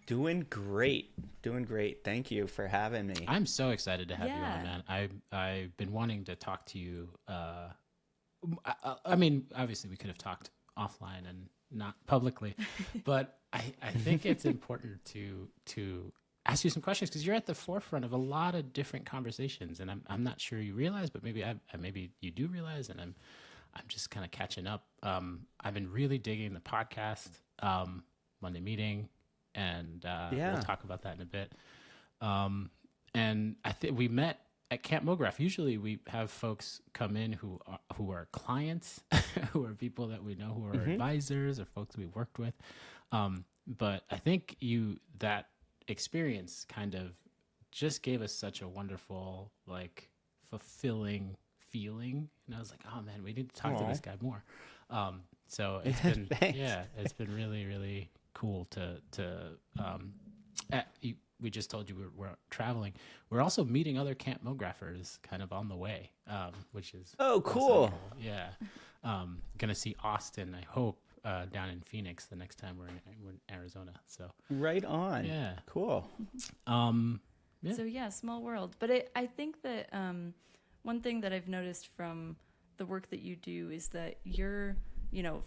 Doing great. Doing great. Thank you for having me. I'm so excited to have you on, Yeah. man. I've been wanting to talk to you. I mean, obviously we could have talked offline and not publicly, but I think it's important to ask you some questions because you're at the forefront of a lot of different conversations, and I'm not sure you realize, but maybe you do realize, and I'm just kind of catching up. I've been really digging the podcast, Monday Meeting, and we'll Yeah. talk about that in a bit. And I think we met at Camp MoGraph. Usually we have folks come in who are clients, who are people that we know, who are advisors or folks we've worked with. But I think that experience kind of just gave us such a wonderful, like, fulfilling feeling. And I was like, oh man, we need to talk to Aw. this guy more. So it's been, Thanks. yeah, it's been really, really cool we just told you we're traveling. We're also meeting other Camp MoGraphers kind of on the way, which is Oh, also cool. cool. Yeah. Gonna see Austin, I hope, down in Phoenix the next time we're in Arizona. So Right on. yeah. Cool. Yeah. So yeah, small world. But I think that one thing that I've noticed from the work that you do is that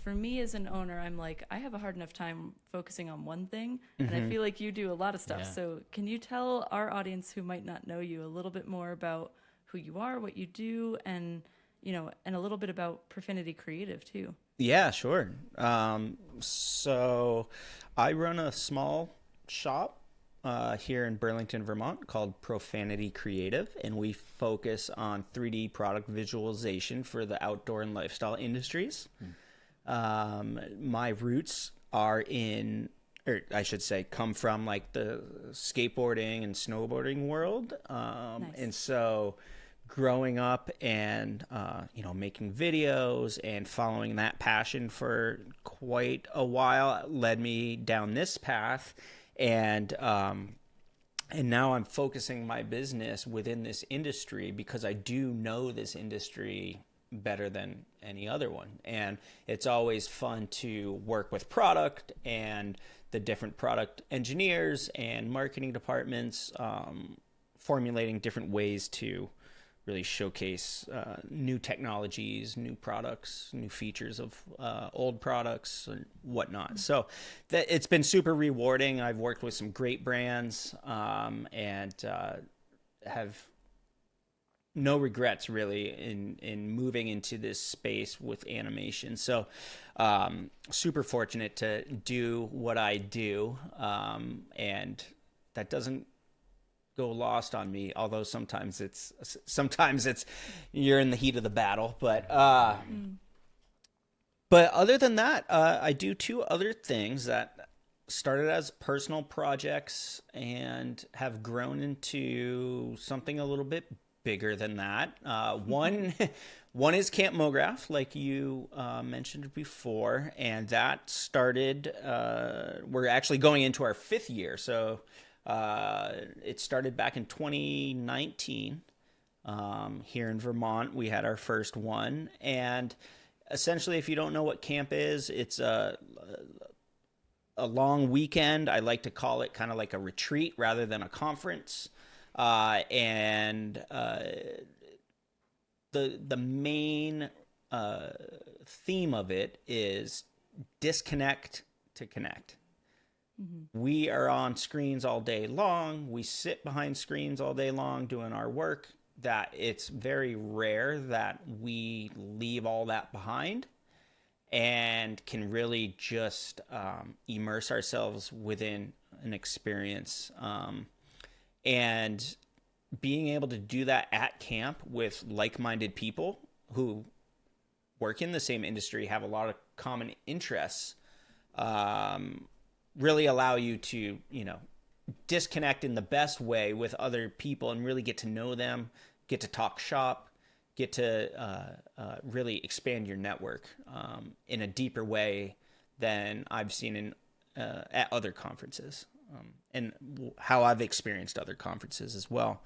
for me as an owner, I'm like, I have a hard enough time focusing on one thing, and I feel like you do a lot of stuff. Yeah. So can you tell our audience who might not know you a little bit more about who you are, what you do, and a little bit about Prøfanity Creative too? Yeah, sure. So I run a small shop here in Burlington, Vermont called Prøfanity Creative, and we focus on 3D product visualization for the outdoor and lifestyle industries. My roots are or I should say, come from like the skateboarding and snowboarding world. Nice. And so growing up and, making videos and following that passion for quite a while led me down this path. And now I'm focusing my business within this industry because I do know this industry better than any other one. And it's always fun to work with product and the different product engineers and marketing departments, formulating different ways to really showcase new technologies, new products, new features of old products and whatnot. So it's been super rewarding. I've worked with some great brands and have no regrets really in moving into this space with animation. So super fortunate to do what I do, and that doesn't go lost on me, although sometimes it's you're in the heat of the battle, but other than that, I do two other things that started as personal projects and have grown into something a little bit bigger than that. One is Camp MoGraph, like you mentioned before, and that started. We're actually going into our 5th year, so it started back in 2019 here in Vermont. We had our first one, and essentially, if you don't know what camp is, it's a long weekend. I like to call it kind of like a retreat rather than a conference. And the main theme of it is disconnect to connect. We are on screens all day long. We sit behind screens all day long doing our work. That it's very rare that we leave all that behind and can really just immerse ourselves within an experience. And being able to do that at camp with like-minded people who work in the same industry, have a lot of common interests, really allow you to, disconnect in the best way with other people and really get to know them, get to talk shop, get to really expand your network in a deeper way than I've seen at other conferences, and how I've experienced other conferences as well.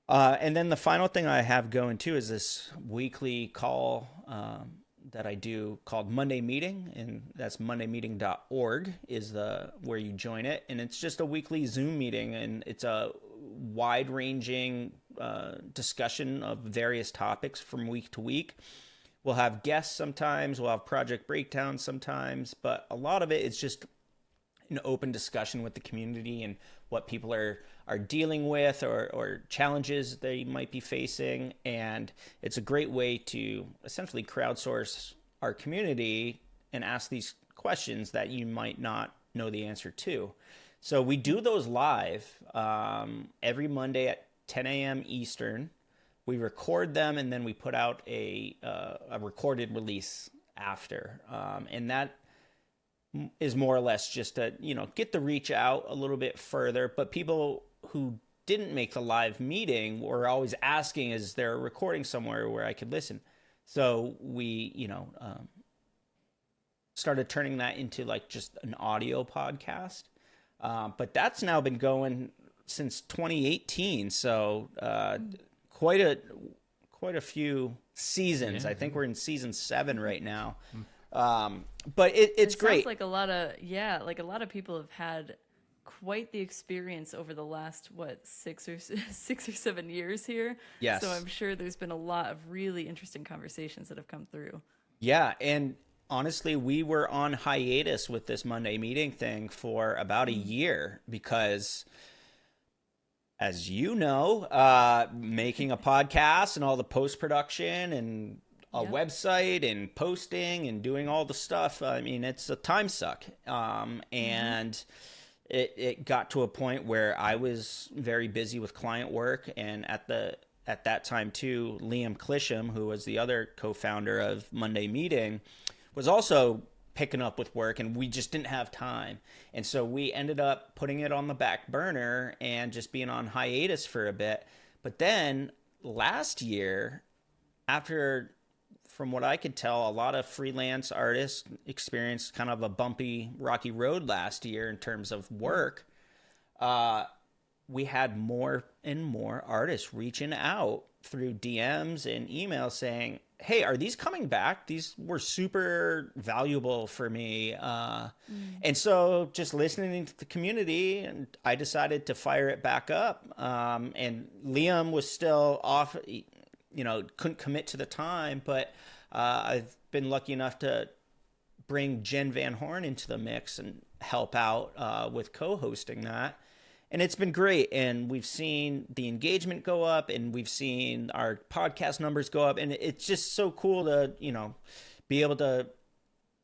And then the final thing I have going too is this weekly call that I do called Monday Meeting, and that's mondaymeeting.org is where you join it. And it's just a weekly Zoom meeting, and it's a wide-ranging discussion of various topics from week to week. We'll have guests sometimes, we'll have project breakdowns sometimes, but a lot of it is just an open discussion with the community and what people are dealing with or challenges they might be facing. And it's a great way to essentially crowdsource our community and ask these questions that you might not know the answer to. So we do those live every Monday at 10 a.m. Eastern. We record them, and then we put out a recorded release after. And that is more or less just to, get the reach out a little bit further. But people who didn't make the live meeting were always asking, is there a recording somewhere where I could listen? So we, started turning that into like just an audio podcast. But that's now been going since 2018. So quite a few seasons. Yeah. I think we're in season 7 right now. But it's great. Sounds like a lot of people have had quite the experience over the last 6 or 7 years here. Yes. So I'm sure there's been a lot of really interesting conversations that have come through. Yeah, and honestly, we were on hiatus with this Monday meeting thing for about a year because, as you know, making a podcast and all the post-production and a website and posting and doing all the stuff, I mean, it's a time suck. And it got to a point where I was very busy with client work, and at that time too, Liam Clisham, who was the other co-founder of Monday Meeting, was also picking up with work, and we just didn't have time. And so we ended up putting it on the back burner and just being on hiatus for a bit. But then last year, after, from what I could tell, a lot of freelance artists experienced kind of a bumpy, rocky road last year in terms of work. We had more and more artists reaching out through DMs and emails saying, hey, are these coming back? These were super valuable for me. And so just listening to the community, and I decided to fire it back up. And Liam was still off, couldn't commit to the time, but I've been lucky enough to bring Jen Van Horn into the mix and help out with co-hosting that. And it's been great, and we've seen the engagement go up, and we've seen our podcast numbers go up, and it's just so cool to, be able to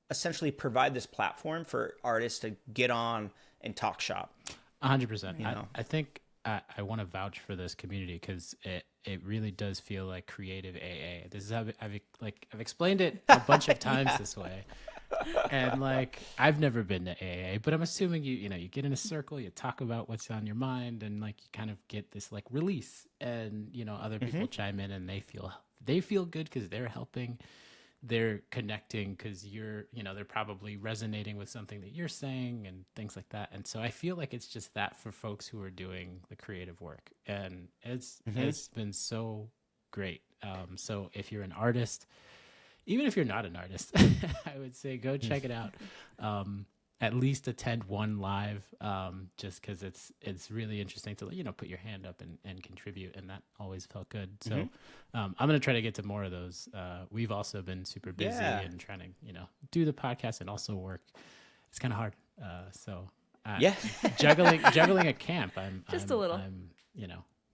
essentially provide this platform for artists to get on and talk shop. 100%. I think I want to vouch for this community because it really does feel like creative AA. This is how I've explained it a bunch of times this way. And I've never been to AA, but I'm assuming you get in a circle, you talk about what's on your mind, and you kind of get this release, and other people chime in, and they feel good because they're helping, they're connecting because they're probably resonating with something that you're saying and things like that. And so I feel like it's just that for folks who are doing the creative work, and it's been so great. So if you're an artist, even if you're not an artist, I would say go check it out. At least attend one live, just because it's really interesting to put your hand up and contribute, and that always felt good. So I'm gonna try to get to more of those. We've also been super busy and trying to do the podcast and also work. It's kind of hard. Juggling a camp. I'm a little.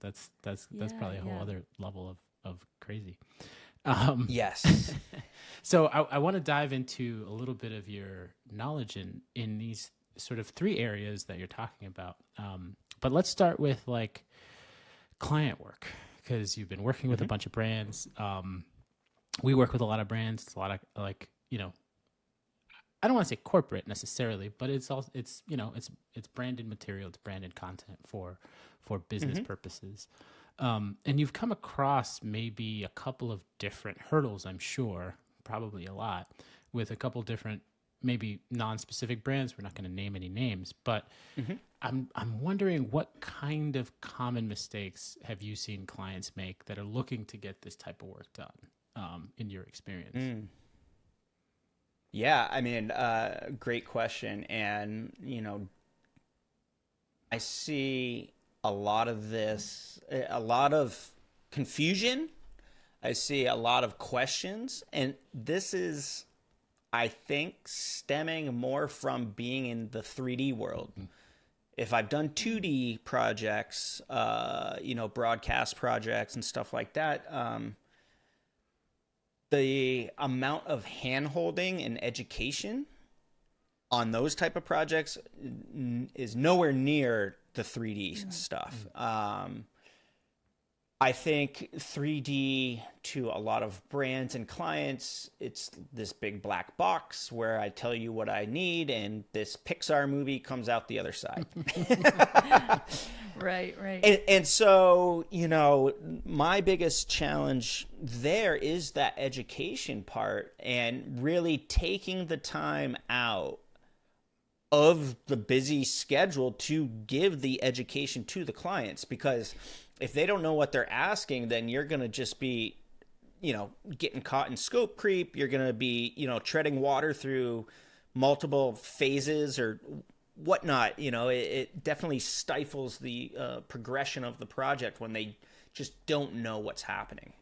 That's probably a whole other level of crazy. Yes. So I want to dive into a little bit of your knowledge in these sort of 3 areas that you're talking about. But let's start with client work, because you've been working with a bunch of brands. We work with a lot of brands. It's a lot of I don't want to say corporate necessarily, but it's branded material, it's branded content for business purposes. And you've come across maybe a couple of different hurdles, I'm sure, probably a lot, with a couple different, maybe non-specific brands. We're not going to name any names, but I'm wondering what kind of common mistakes have you seen clients make that are looking to get this type of work done, in your experience? Yeah, I mean, great question. And, I see a lot of this, a lot of confusion. I see a lot of questions. And this is, I think, stemming more from being in the 3D world. If I've done 2D projects, broadcast projects and stuff like that, the amount of hand-holding and education on those type of projects is nowhere near the 3D stuff. I think 3D to a lot of brands and clients, it's this big black box where I tell you what I need and this Pixar movie comes out the other side. Right. And so, my biggest challenge there is that education part and really taking the time out of the busy schedule to give the education to the clients, because if they don't know what they're asking, then you're going to just be, getting caught in scope creep. You're going to be, treading water through multiple phases or whatnot. It definitely stifles the progression of the project when they just don't know what's happening.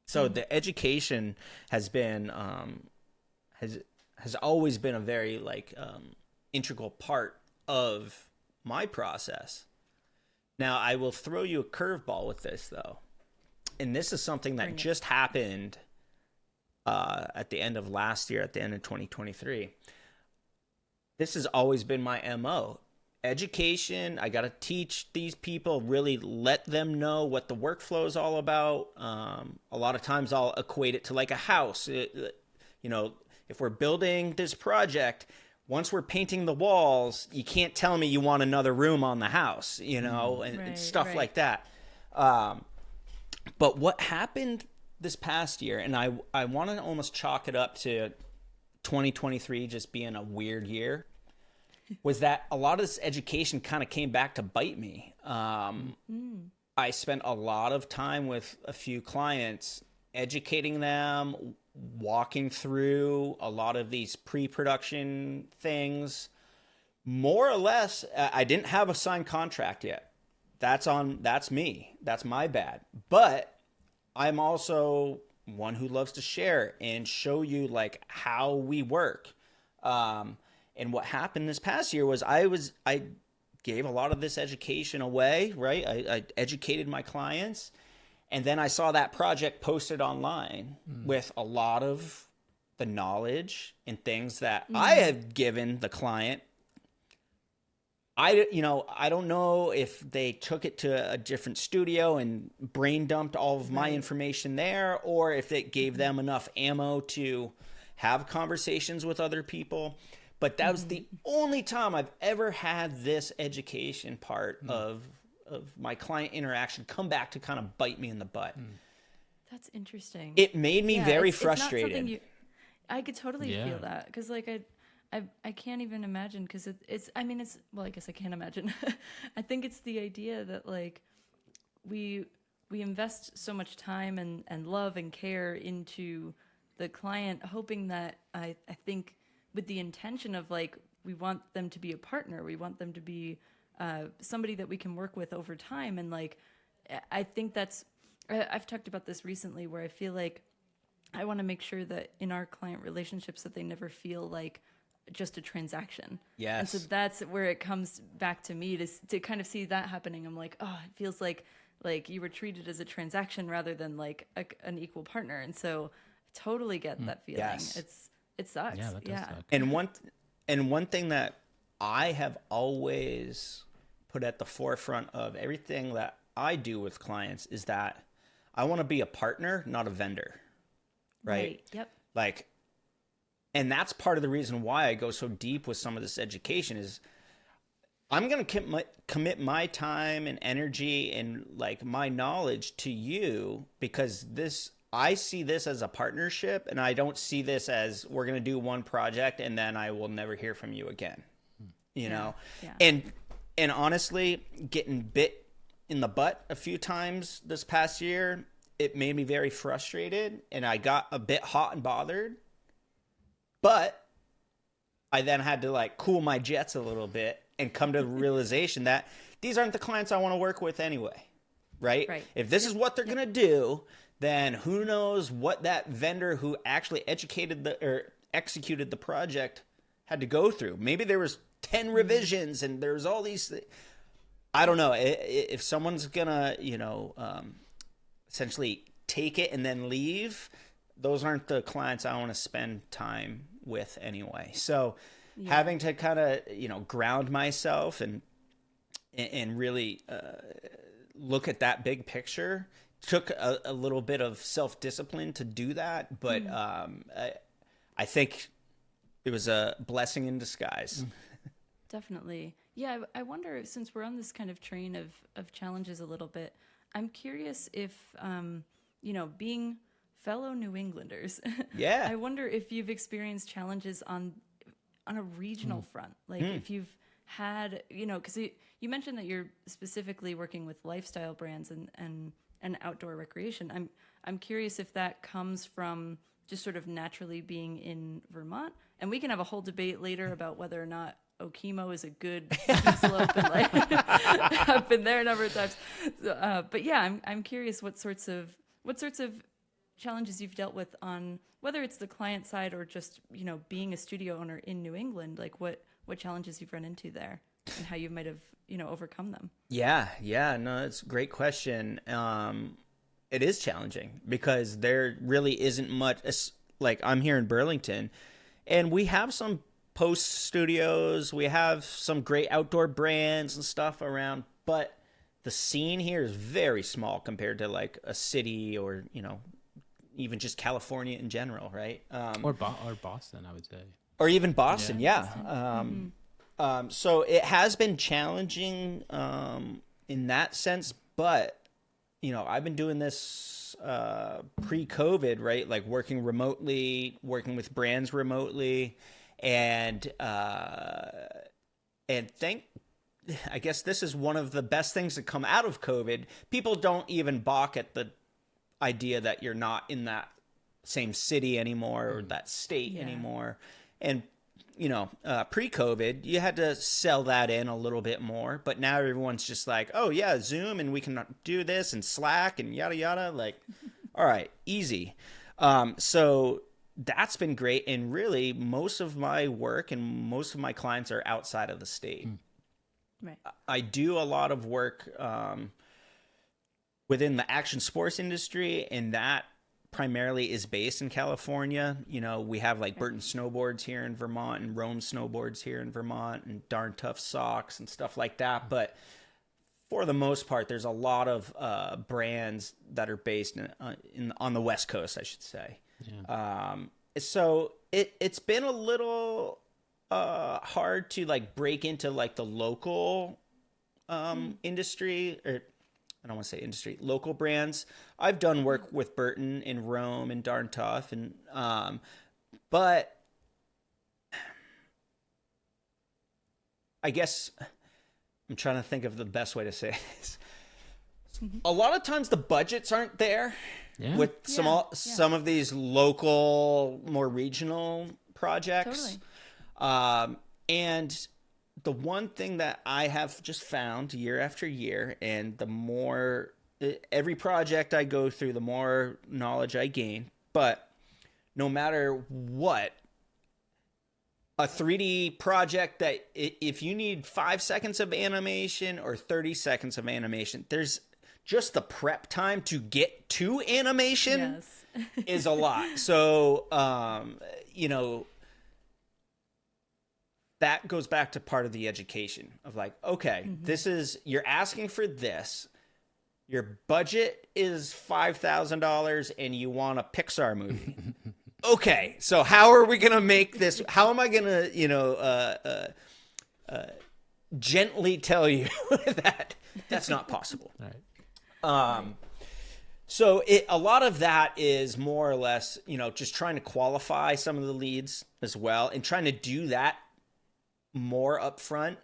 So the education has been, has always been a very integral part of my process. Now, I will throw you a curveball with this, though. And this is something that just happened at the end of last year, at the end of 2023. This has always been my MO. Education, I got to teach these people, really let them know what the workflow is all about. A lot of times I'll equate it to like a house. If we're building this project, once we're painting the walls, you can't tell me you want another room on the house, and stuff like that. But what happened this past year, and I want to almost chalk it up to 2023 just being a weird year, was that a lot of this education kind of came back to bite me. I spent a lot of time with a few clients educating them, walking through a lot of these pre-production things. More or less, I didn't have a signed contract yet. That's me. That's my bad. But I'm also one who loves to share and show you how we work. And what happened this past year was I gave a lot of this education away, right? I educated my clients. And then I saw that project posted online with a lot of the knowledge and things that I have given the client. I don't know if they took it to a different studio and brain dumped all of my information there, or if it gave them enough ammo to have conversations with other people. But that was the only time I've ever had this education part of my client interaction come back to kind of bite me in the butt. That's interesting. It made me very frustrated. It's not something I could totally feel that, because I can't even imagine, because I guess I can't imagine. I think it's the idea that we invest so much time and love and care into the client, hoping that I think with the intention of we want them to be a partner, we want them to be somebody that we can work with over time. And I think I've talked about this recently, where I feel like I want to make sure that in our client relationships that they never feel like just a transaction. Yes. And so that's where it comes back to me to kind of see that happening. I'm like, oh, it feels like you were treated as a transaction rather than an equal partner. And so I totally get that feeling. Yes. It sucks. Yeah, that does suck. And one thing that I have always put at the forefront of everything that I do with clients is that I want to be a partner, not a vendor. Right? Yep. And that's part of the reason why I go so deep with some of this education is I'm going to commit my time and energy and my knowledge to you, because I see this as a partnership, and I don't see this as we're going to do one project and then I will never hear from you again. Yeah. And honestly, getting bit in the butt a few times this past year, it made me very frustrated, and I got a bit hot and bothered. But I then had to like cool my jets a little bit and come to the realization that these aren't the clients I want to work with anyway, right? If this is what they're going to do, then who knows what that vendor who actually executed the project had to go through. Maybe there was 10 revisions and there's all these I don't know. If someone's going to, essentially take it and then leave, those aren't the clients I want to spend time with anyway. So having to kind of, ground myself and really look at that big picture took a little bit of self-discipline to do that. But I think it was a blessing in disguise. Definitely. Yeah, I wonder, since we're on this kind of train of challenges a little bit, I'm curious if, being fellow New Englanders, yeah, I wonder if you've experienced challenges on a regional front. Like if you've had, because you mentioned that you're specifically working with lifestyle brands and outdoor recreation. I'm curious if that comes from just sort of naturally being in Vermont. And we can have a whole debate later about whether or not Okemo is a good slope, and like I've been there a number of times. But yeah, I'm curious what sorts of challenges you've dealt with on whether it's the client side or just being a studio owner in New England. Like what challenges you've run into there and how you might have overcome them. Yeah, no, it's a great question. It is challenging because there really isn't much. Like I'm here in Burlington, and we have some post studios, we have some great outdoor brands and stuff around, but the scene here is very small compared to like a city or even just California in general, right? Or Boston, I would say, or even Boston. So it has been challenging in that sense, but I've been doing this pre-COVID, right? Like working remotely, working with brands remotely. And I guess this is one of the best things that come out of COVID. People don't even balk at the idea that you're not in that same city anymore or that state anymore. And, pre-COVID, you had to sell that in a little bit more. But now everyone's just like, oh, yeah, Zoom and we can do this and Slack and yada, yada. Like, all right, easy. So that's been great. And really, most of my work and most of my clients are outside of the state. Right. I do a lot of work within the action sports industry, and that primarily is based in California. We have like Burton Snowboards here in Vermont and Rome Snowboards here in Vermont and Darn Tough Socks and stuff like that. But for the most part, there's a lot of brands that are based on the West Coast, I should say. Yeah. So it's been a little hard to like break into like the local industry, or I don't want to say industry, local brands. I've done work with Burton in Rome and Darn Tough, and but I guess I'm trying to think of the best way to say this. A lot of times the budgets aren't there with some of these local, more regional projects. Totally. And the one thing that I have just found year after year, and the more every project I go through, the more knowledge I gain. But no matter what, a 3D project that if you need 5 seconds of animation or 30 seconds of animation, there's just the prep time to get to animation is a lot. So, that goes back to part of the education of like, okay, you're asking for this. Your budget is $5,000 and you want a Pixar movie. Okay, so how are we going to make this? How am I going to, gently tell you that that's not possible? Right. So a lot of that is more or less, just trying to qualify some of the leads as well and trying to do that more upfront.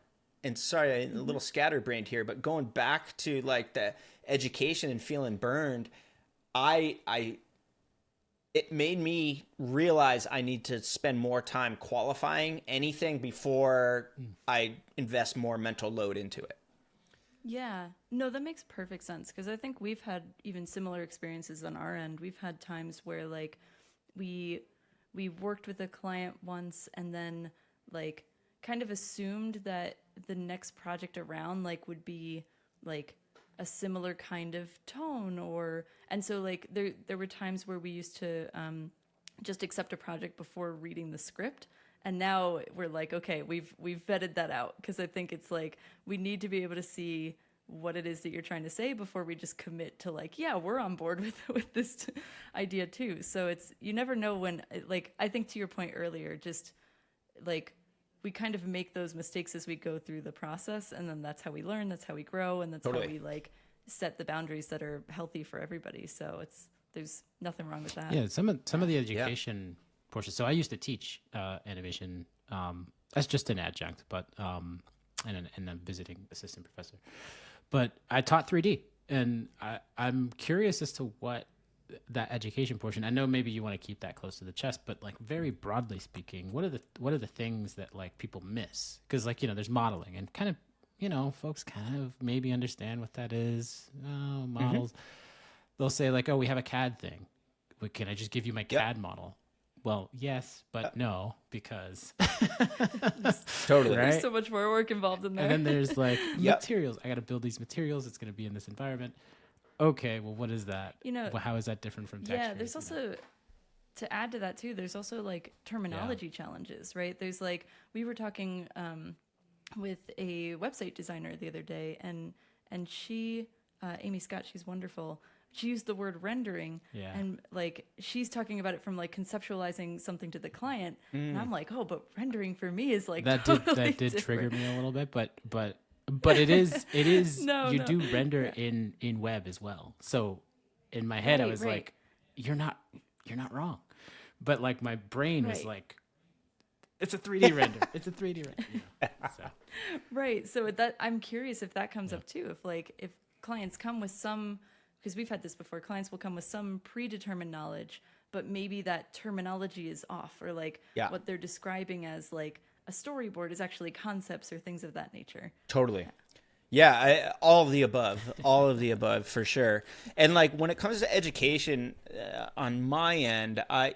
And sorry, a little scatterbrained here, but going back to like the education and feeling burned, I it made me realize I need to spend more time qualifying anything before I invest more mental load into it. Yeah, no, that makes perfect sense because I think we've had even similar experiences on our end. We've had times where like we worked with a client once and then like kind of assumed that the next project around like would be like a similar kind of tone and so like there were times where we used to just accept a project before reading the script. And now we're like, okay, we've vetted that out because I think it's like we need to be able to see what it is that you're trying to say before we just commit to like, yeah, we're on board with this idea too. So it's you never know when like I think to your point earlier, just like we kind of make those mistakes as we go through the process, and then that's how we learn, that's how we grow, and that's how we like set the boundaries that are healthy for everybody. So there's nothing wrong with that. Yeah, some of the education portion. So I used to teach animation as just an adjunct, but and a visiting assistant professor. But I taught 3D, and I'm curious as to what that education portion. I know maybe you want to keep that close to the chest, but like very broadly speaking, what are the things that like people miss? Because like there's modeling and kind of folks kind of maybe understand what that is. Oh, models. They'll say like, oh, we have a CAD thing. But can I just give you my CAD model? Well, yes, but no, because Totally. right? There's so much more work involved in there. And then there's like materials. I got to build these materials. It's going to be in this environment. Okay, well, what is that? Well, how is that different from texture? Yeah, there's also, to add to that too, there's also like terminology challenges, right? There's like, we were talking with a website designer the other day, and she, Amy Scott, she's wonderful. She used the word rendering, and like she's talking about it from like conceptualizing something to the client, and I'm like, oh, but rendering for me is like that totally did trigger me a little bit, but it is you do render in web as well. So in my head, I was like, you're not wrong, but like my brain was like, it's a 3D render. It's a 3D render. So. Right. So that I'm curious if that comes up too. If clients come with some. Because we've had this before, clients will come with some predetermined knowledge, but maybe that terminology is off, or like what they're describing as like a storyboard is actually concepts or things of that nature. Totally. Yeah, all of the above for sure. And like when it comes to education, on my end, I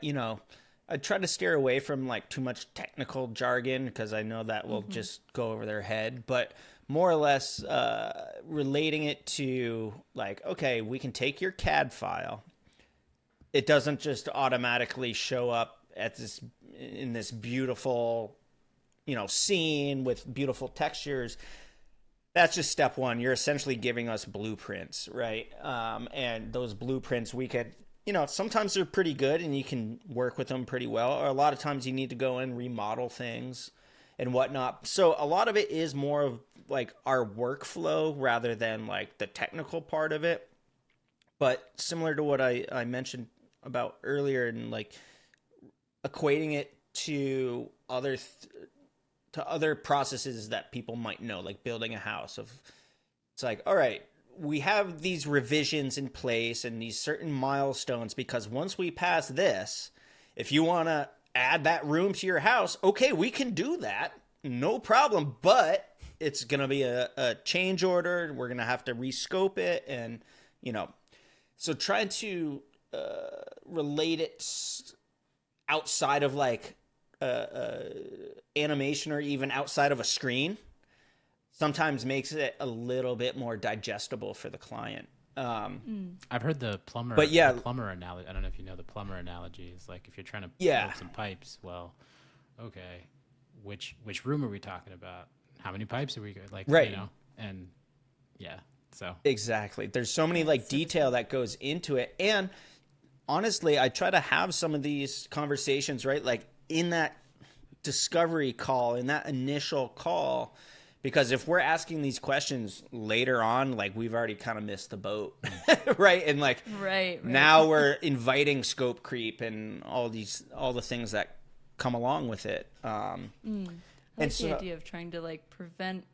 try to steer away from like too much technical jargon because I know that will just go over their head, but more or less relating it to like, okay, we can take your CAD file. It doesn't just automatically show up in this beautiful, scene with beautiful textures. That's just step one. You're essentially giving us blueprints, right? And those blueprints we could, sometimes they're pretty good and you can work with them pretty well. Or a lot of times you need to go and remodel things and whatnot. So a lot of it is more of like our workflow rather than like the technical part of it. But similar to what I mentioned about earlier, and like equating it to other processes that people might know, like building a house. It's like, all right, we have these revisions in place and these certain milestones because once we pass this, if you want to add that room to your house, okay, we can do that. No problem. But it's going to be a change order. We're going to have to rescope it. And, so trying to relate it outside of like animation or even outside of a screen sometimes makes it a little bit more digestible for the client. I've heard the plumber, plumber analogy. I don't know if you know the plumber analogy is like if you're trying to build some pipes. Well, okay, which room are we talking about? How many pipes are we like? Right. And so exactly. There's so many like detail that goes into it, and honestly, I try to have some of these conversations right, like in that discovery call, in that initial call. Because if we're asking these questions later on, like we've already kind of missed the boat, right? And like now we're inviting scope creep and all the things that come along with it. I like the idea of trying to like prevent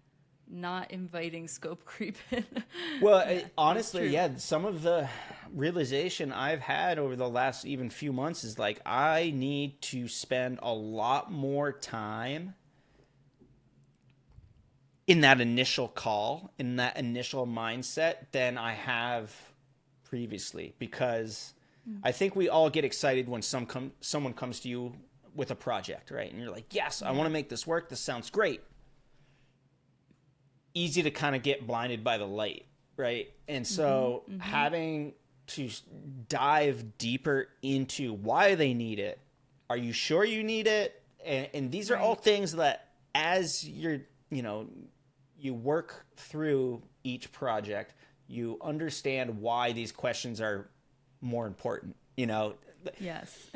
not inviting scope creep in. Well, Yeah, honestly, true. yeah, some of the realization I've had over the last even few months is like I need to spend a lot more time in that initial call, in that initial mindset than I have previously, because I think we all get excited when someone comes to you with a project, right? And you're like, yes, I want to make this work. This sounds great. Easy to kind of get blinded by the light, right? And so having to dive deeper into why they need it. Are you sure you need it? And these are all things that as you're, you work through each project, you understand why these questions are more important. Yes.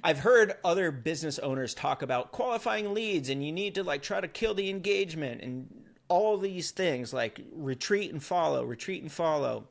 I've heard other business owners talk about qualifying leads, and you need to like try to kill the engagement and all these things, like retreat and follow.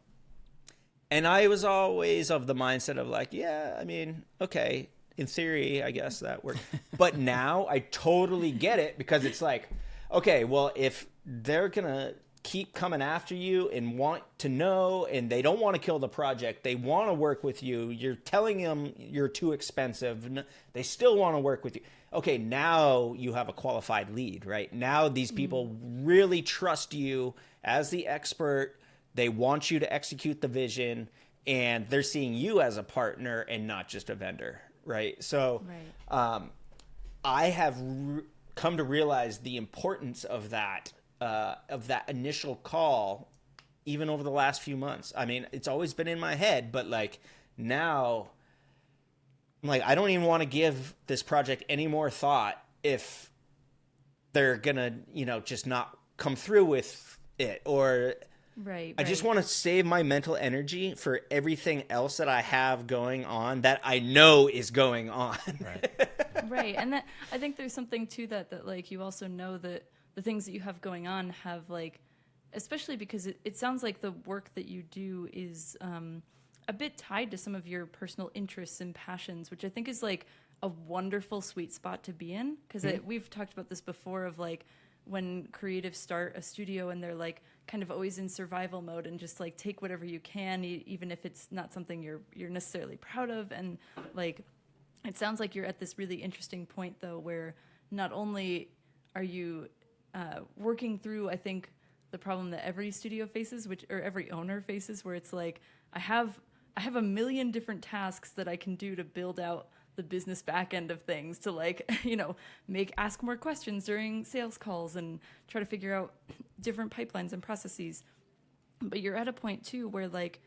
And I was always of the mindset of like, yeah, I mean, okay, in theory, I guess that works. But now I totally get it, because it's like, okay, well, if they're going to keep coming after you and want to know, and they don't want to kill the project, they want to work with you, you're telling them you're too expensive, they still want to work with you. Okay, now you have a qualified lead, right? Now these people really trust you as the expert. They want you to execute the vision, and they're seeing you as a partner and not just a vendor, right? So I have come to realize the importance of that initial call, even over the last few months. I mean, it's always been in my head, but like now I'm like, I don't even want to give this project any more thought if they're gonna, just not come through with it, or I just want to save my mental energy for everything else that I have going on that I know is going on. Right. And that, I think there's something to that like you also know that the things that you have going on have like, especially because it sounds like the work that you do is a bit tied to some of your personal interests and passions, which I think is like a wonderful sweet spot to be in. Because we've talked about this before of like when creatives start a studio and they're like kind of always in survival mode and just like take whatever you can, even if it's not something you're necessarily proud of. And like, it sounds like you're at this really interesting point though, where not only are you working through, I think, the problem that every studio faces, or every owner faces, where it's like, I have a million different tasks that I can do to build out the business back end of things, to like, ask more questions during sales calls and try to figure out different pipelines and processes. But you're at a point too where like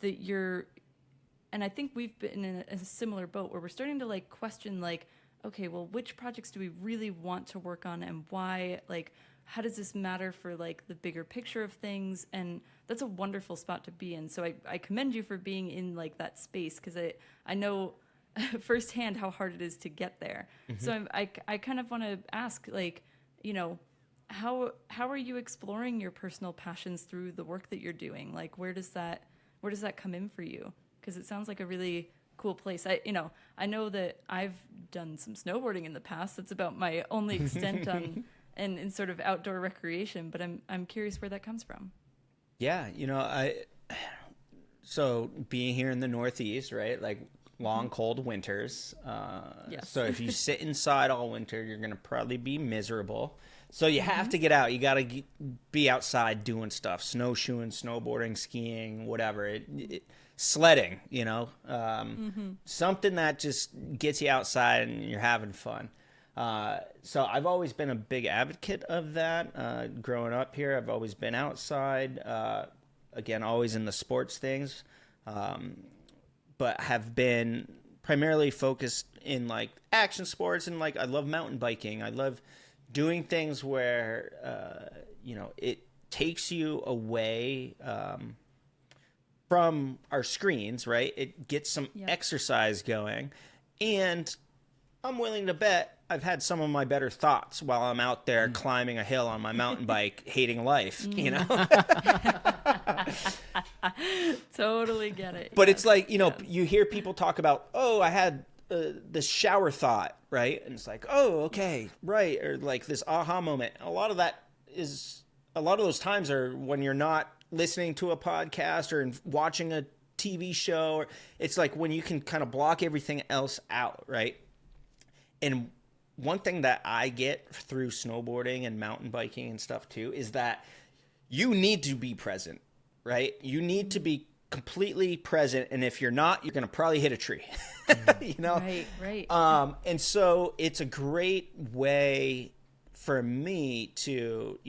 and I think we've been in a similar boat where we're starting to like question like, okay, well, which projects do we really want to work on, and why? Like, how does this matter for like the bigger picture of things? And that's a wonderful spot to be in. So I commend you for being in like that space, because I know firsthand how hard it is to get there. So I kind of want to ask, like, how are you exploring your personal passions through the work that you're doing? Like, where does that come in for you? Because it sounds like a really cool place. I know that I've done some snowboarding in the past. That's about my only extent on in sort of outdoor recreation, but I'm curious where that comes from. Yeah, so being here in the Northeast, right? Like long, cold winters. Yes. So if you sit inside all winter, you're going to probably be miserable. So you have to get out. You got to be outside doing stuff, snowshoeing, snowboarding, skiing, whatever. Sledding, something that just gets you outside and you're having fun. So I've always been a big advocate of that. Growing up here, I've always been outside, again, always in the sports things, but have been primarily focused in like action sports, and like I love mountain biking. I love doing things where, it takes you away from our screens, right? It gets some exercise going, and I'm willing to bet I've had some of my better thoughts while I'm out there climbing a hill on my mountain bike, hating life, Totally get it. But it's like, you hear people talk about, oh, I had this shower thought, right? And it's like, oh, okay, right. Or like this aha moment. A lot of that is a lot of those times are when you're not listening to a podcast or watching a TV show. Or it's like when you can kind of block everything else out, right? And one thing that I get through snowboarding and mountain biking and stuff too is that you need to be present, right? You need to be completely present, and if you're not, you're going to probably hit a tree. You know? Right. And so it's a great way for me to,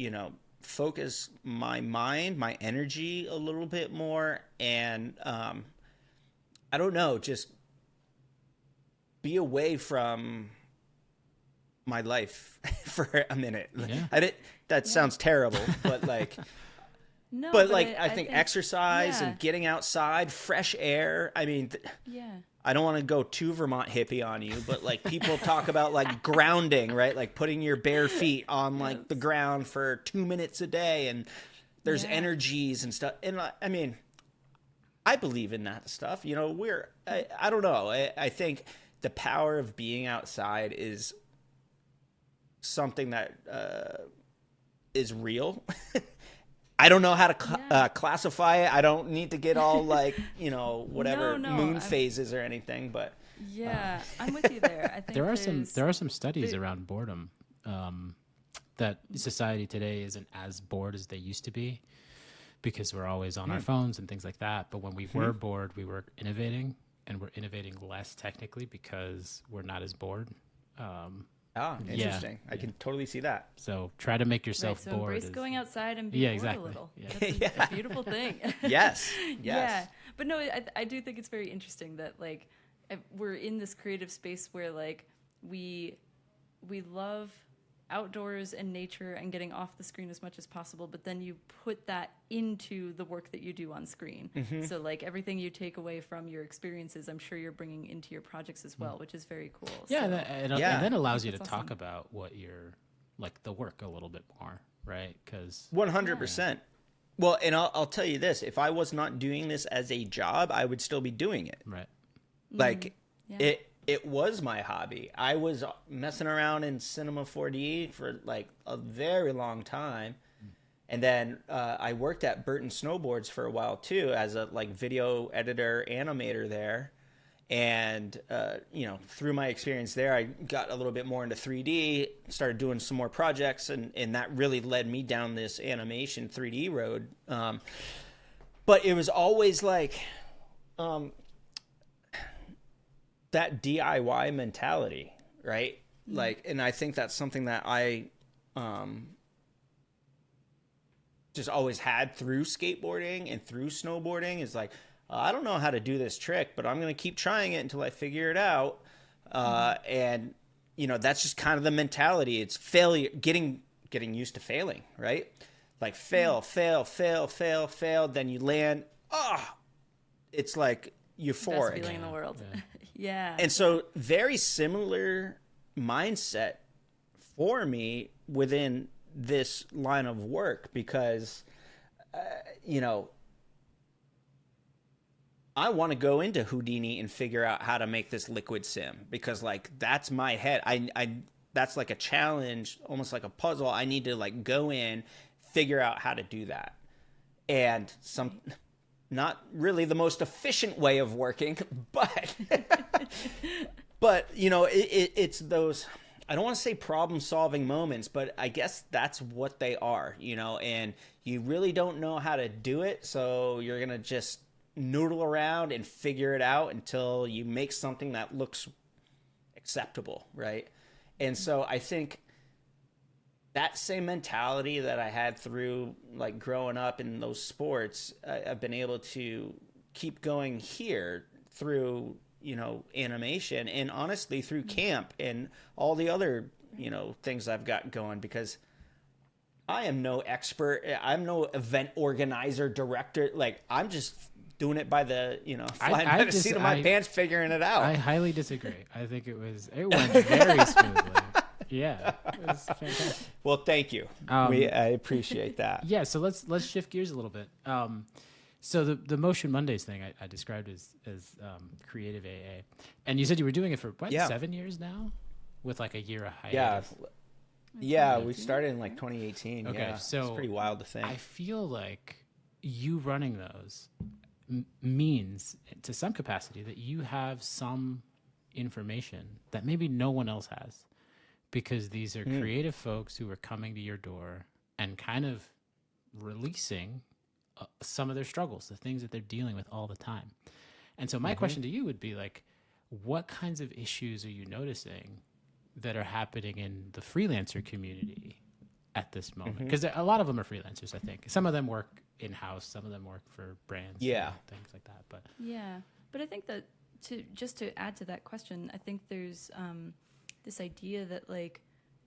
focus my mind, my energy a little bit more, and I don't know, just be away from my life for a minute. Yeah. That sounds terrible, but like No, but like I think exercise yeah. and getting outside, fresh air. I mean, I don't want to go too Vermont hippie on you, but like people talk about like grounding, right? Like putting your bare feet on like the ground for 2 minutes a day, and there's energies and stuff. And I mean, I believe in that stuff. I don't know. I think the power of being outside is something that is real. I don't know how to classify it. I don't need to get all like, whatever moon phases or anything, but I'm with you there. I think there are some studies around boredom, that society today isn't as bored as they used to be because we're always on our phones and things like that. But when we were bored, we were innovating, and we're innovating less technically because we're not as bored. Interesting. I can totally see that. So try to make yourself so bored. Embrace going outside and be bored a little. Yeah. That's a beautiful thing. Yes. Yeah. But no, I do think it's very interesting that like we're in this creative space where like we love outdoors and nature and getting off the screen as much as possible, but then you put that into the work that you do on screen. So like everything you take away from your experiences, I'm sure you're bringing into your projects as well, which is very cool. Yeah, so, and then allows you to That's talk awesome. about what you're like the work a little bit more, right? Because 100%. Well, and I'll tell you this, if I was not doing this as a job, I would still be doing it. right. Like it was my hobby. I was messing around in Cinema 4D for like a very long time. And then I worked at Burton Snowboards for a while too as a like video editor, animator there. And, through my experience there, I got a little bit more into 3D, started doing some more projects, and that really led me down this animation 3D road. But it was always like that DIY mentality, right? Like, and I think that's something that I just always had through skateboarding and through snowboarding is like, I don't know how to do this trick, but I'm going to keep trying it until I figure it out. And, that's just kind of the mentality. It's failure, getting used to failing, right? Like fail. Then you land. It's like euphoric. Best feeling in the world. Yeah. And so very similar mindset for me within this line of work because, I want to go into Houdini and figure out how to make this liquid sim because like that's my head. I that's like a challenge, almost like a puzzle. I need to like go in, figure out how to do that. And not really the most efficient way of working, but it's those, I don't want to say problem solving moments, but I guess that's what they are, and you really don't know how to do it. So you're going to just noodle around and figure it out until you make something that looks acceptable. Right. And so I think that same mentality that I had through like growing up in those sports, I've been able to keep going here through, animation and honestly through camp and all the other, things I've got going because I am no expert. I'm no event organizer, director. Like I'm just doing it by the, flying by the seat of my pants, figuring it out. I highly disagree. I think it went very smoothly. Yeah, it was fantastic. Well, thank you. I appreciate that. Yeah, so let's shift gears a little bit. So the Motion Mondays thing I described as creative AA, and you said you were doing it for 7 years now, with like a year of hiatus. Yeah, Yeah, we started in like 2018. Okay, yeah. so it's pretty wild to think. I feel like you running those means, to some capacity, that you have some information that maybe no one else has, because these are creative folks who are coming to your door and kind of releasing some of their struggles, the things that they're dealing with all the time. And so my question to you would be like, what kinds of issues are you noticing that are happening in the freelancer community at this moment? Because a lot of them are freelancers, I think. Some of them work in-house, some of them work for brands, Yeah, and things like that. But Yeah, but I think that to add to that question, I think there's this idea that, like,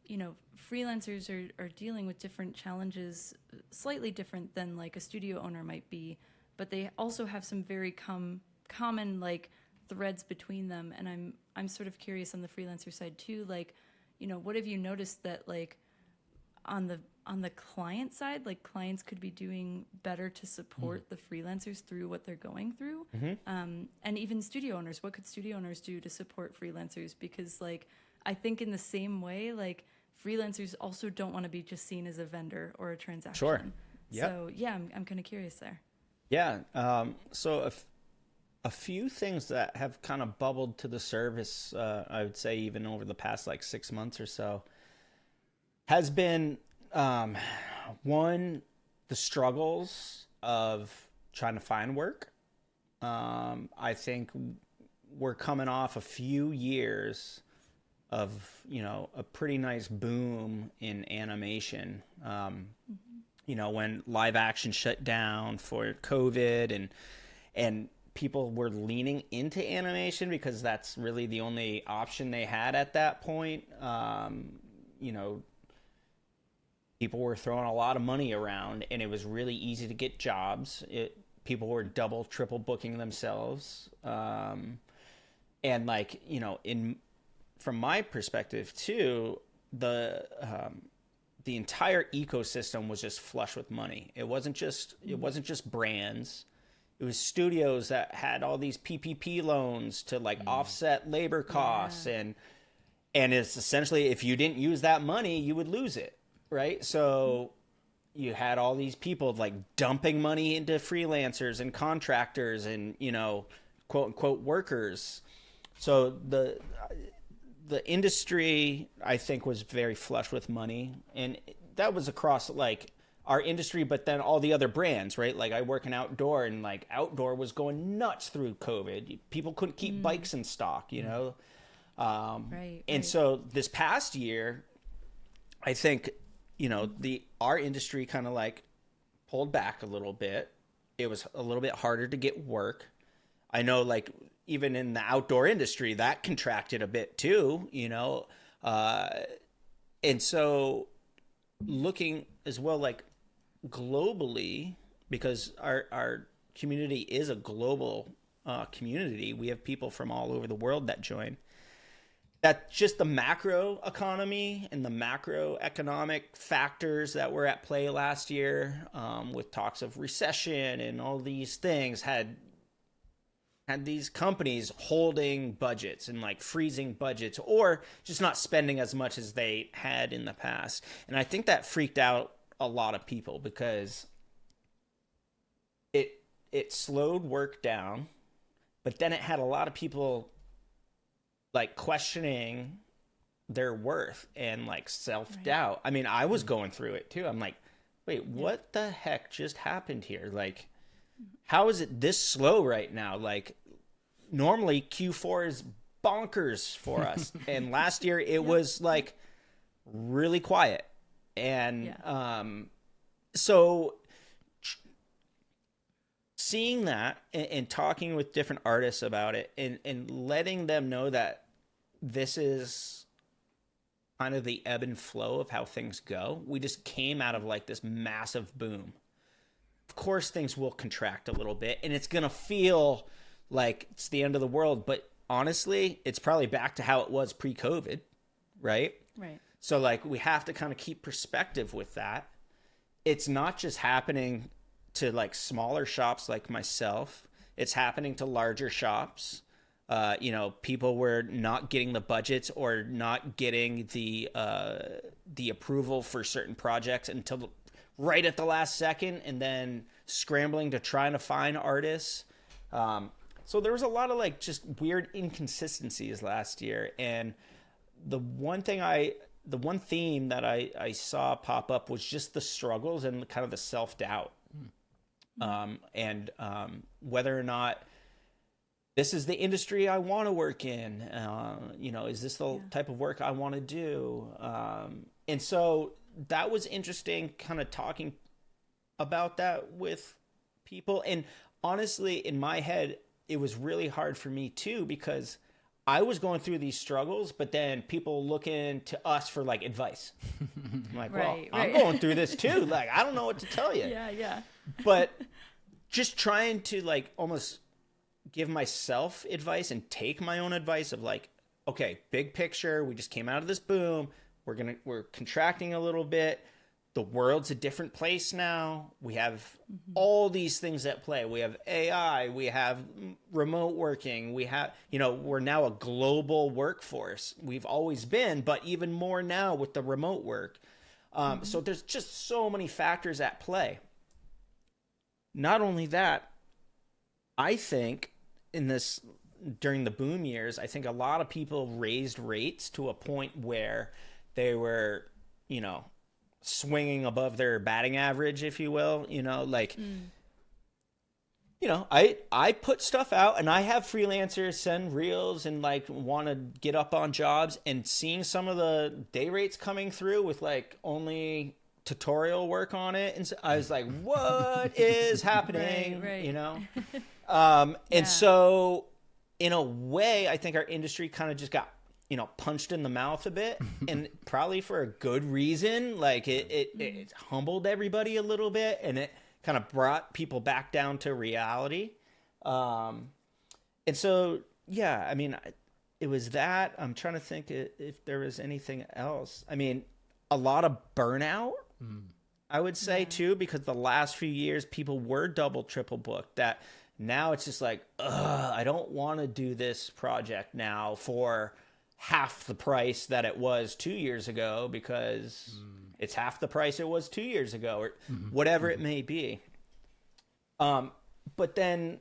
you know, freelancers are dealing with different challenges, slightly different than like a studio owner might be, but they also have some very common like threads between them. And I'm sort of curious on the freelancer side too, like, you know, what have you noticed that, like, on the client side, like, clients could be doing better to support the freelancers through what they're going through? And even studio owners, what could studio owners do to support freelancers? Because, like, I think in the same way, like, freelancers also don't want to be just seen as a vendor or a transaction. Sure. Yep. So yeah, I'm kind of curious there. Yeah. So a few things that have kind of bubbled to the surface, I would say even over the past like 6 months or so, has been, one, the struggles of trying to find work. I think we're coming off a few years of, you know, a pretty nice boom in animation. You know, when live action shut down for COVID and people were leaning into animation because that's really the only option they had at that point. You know, people were throwing a lot of money around and it was really easy to get jobs. People were double, triple booking themselves. And like, you know, from my perspective too, the entire ecosystem was just flush with money. It wasn't just brands. It was studios that had all these PPP loans to like offset labor costs, and it's essentially, if you didn't use that money, you would lose it, right? So you had all these people like dumping money into freelancers and contractors and, you know, quote unquote workers. So the industry, I think, was very flush with money, and that was across like our industry, but then all the other brands, right? Like I work in outdoor, and like outdoor was going nuts through COVID. People couldn't keep bikes in stock, you know? And so this past year, I think, you know, our industry kind of like pulled back a little bit. It was a little bit harder to get work. I know, like, even in the outdoor industry, that contracted a bit too, you know? And so looking as well, like globally, because our community is a global community, we have people from all over the world that join. That just the macro economy and the macroeconomic factors that were at play last year, with talks of recession and all these things, had these companies holding budgets and like freezing budgets or just not spending as much as they had in the past. And I think that freaked out a lot of people because it slowed work down, but then it had a lot of people like questioning their worth and like self-doubt. Right. I mean, I was going through it too. I'm like, wait, what the heck just happened here? Like, how is it this slow right now? Like, normally Q4 is bonkers for us. And last year it was like really quiet. And so seeing that and talking with different artists about it and letting them know that this is kind of the ebb and flow of how things go. We just came out of like this massive boom. Of course, things will contract a little bit, and it's going to feel like it's the end of the world. But honestly, it's probably back to how it was pre-COVID, right? Right. So like we have to kind of keep perspective with that. It's not just happening to like smaller shops like myself. It's happening to larger shops. People were not getting the budgets or not getting the approval for certain projects until right at the last second, and then scrambling to try to find artists. So there was a lot of like just weird inconsistencies last year. And the one theme that I saw pop up was just the struggles and kind of the self-doubt. And whether or not this is the industry I want to work in, is this the type of work I want to do? And so that was interesting, kind of talking about that with people. And honestly, in my head, it was really hard for me too, because I was going through these struggles, but then people looking to us for like advice. I'm like, I'm going through this too. Like, I don't know what to tell you. Yeah. But just trying to like almost give myself advice and take my own advice of like, okay, big picture, we just came out of this boom. We're contracting a little bit. The world's a different place now. We have all these things at play. We have AI, we have remote working, we have, we're now a global workforce. We've always been, but even more now with the remote work. So there's just so many factors at play. Not only that, I think during the boom years, I think a lot of people raised rates to a point where they were, swinging above their batting average, if you will, I put stuff out and I have freelancers send reels and like want to get up on jobs, and seeing some of the day rates coming through with like only tutorial work on it. And so I was like, what is happening? Right. And so in a way, I think our industry kind of just got, punched in the mouth a bit, and probably for a good reason. Like it humbled everybody a little bit, and it kind of brought people back down to reality. And so, yeah, I mean, it was that. I'm trying to think if there was anything else. I mean, a lot of burnout, I would say too, because the last few years people were double, triple booked. That now it's just like, I don't want to do this project now for half the price that it was 2 years ago, because it's half the price it was 2 years ago, or whatever it may be. But then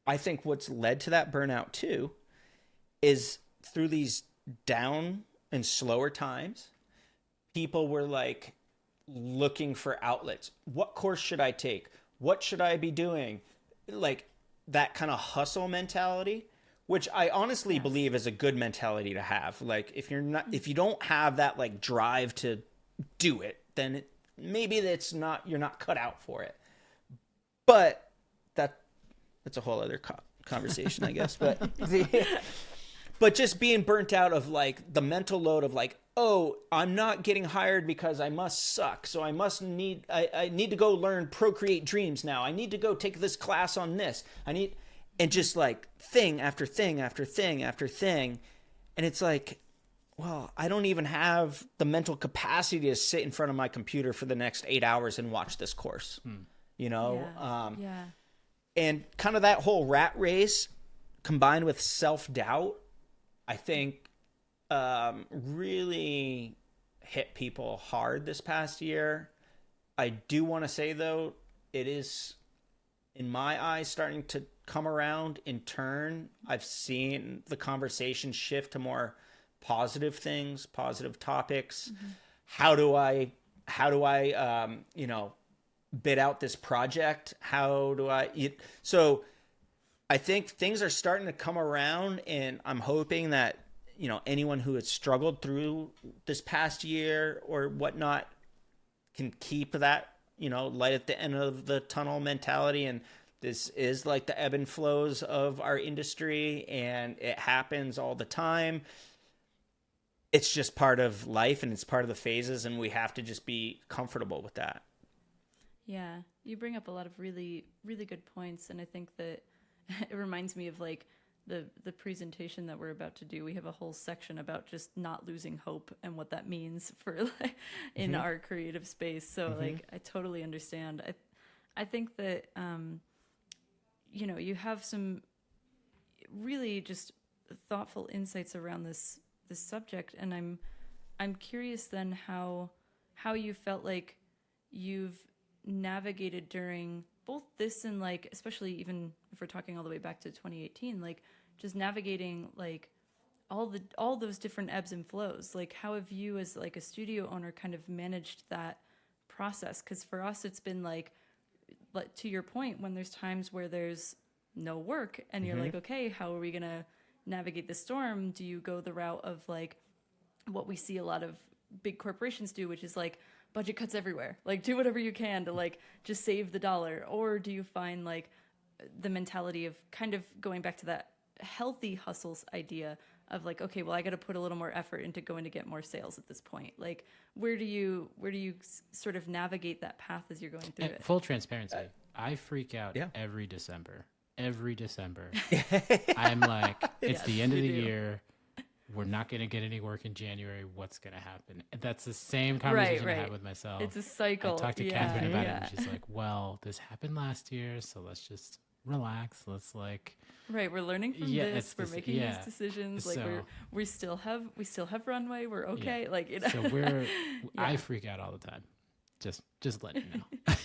I think what's led to that burnout too is through these down and slower times, people were like looking for outlets. What course should I take? What should I be doing? Like that kind of hustle mentality, which I honestly believe is a good mentality to have. Like if you don't have that like drive to do it, then maybe you're not cut out for it. But that's a whole other conversation, I guess. But just being burnt out of like the mental load of like, oh, I'm not getting hired because I must suck. So I need to go learn Procreate Dreams now. I need to go take this class on this. And just like thing after thing after thing after thing. And it's like, well, I don't even have the mental capacity to sit in front of my computer for the next 8 hours and watch this course, And kind of that whole rat race combined with self-doubt, I think really hit people hard this past year. I do want to say, though, it is, in my eyes, starting to come around in turn. I've seen the conversation shift to more positive things, positive topics. How do I bid out this project? So I think things are starting to come around, and I'm hoping that, anyone who has struggled through this past year or whatnot can keep that, light at the end of the tunnel mentality. And this is like the ebb and flows of our industry, and it happens all the time. It's just part of life, and it's part of the phases, and we have to just be comfortable with that. Yeah, you bring up a lot of really, really good points, and I think that it reminds me of like the presentation that we're about to do. We have a whole section about just not losing hope and what that means for like, in our creative space. So like I totally understand. I think that you have some really just thoughtful insights around this subject. And I'm curious then how you felt like you've navigated during both this and like, especially even if we're talking all the way back to 2018, like just navigating like all those different ebbs and flows. Like how have you as like a studio owner kind of managed that process? Because for us, it's been like to your point, when there's times where there's no work and you're like, okay, how are we going to navigate the storm? Do you go the route of like what we see a lot of big corporations do, which is like budget cuts everywhere, like do whatever you can to like just save the dollar? Or do you find like the mentality of kind of going back to that healthy hustles idea of like, okay, well, I got to put a little more effort into going to get more sales at this point? Like, where do you sort of navigate that path as you're going through it? Full transparency, I freak out every December. Every December, I'm like, it's the end of the year. We're not going to get any work in January. What's going to happen? That's the same conversation I have with myself. It's a cycle. I talked to Kathryn about it, and she's like, well, this happened last year, so let's just relax. Let's like... Right, we're learning from this. We're making these decisions. Like so, we still have runway. We're okay. Like, you know. So I freak out all the time. Just letting you know.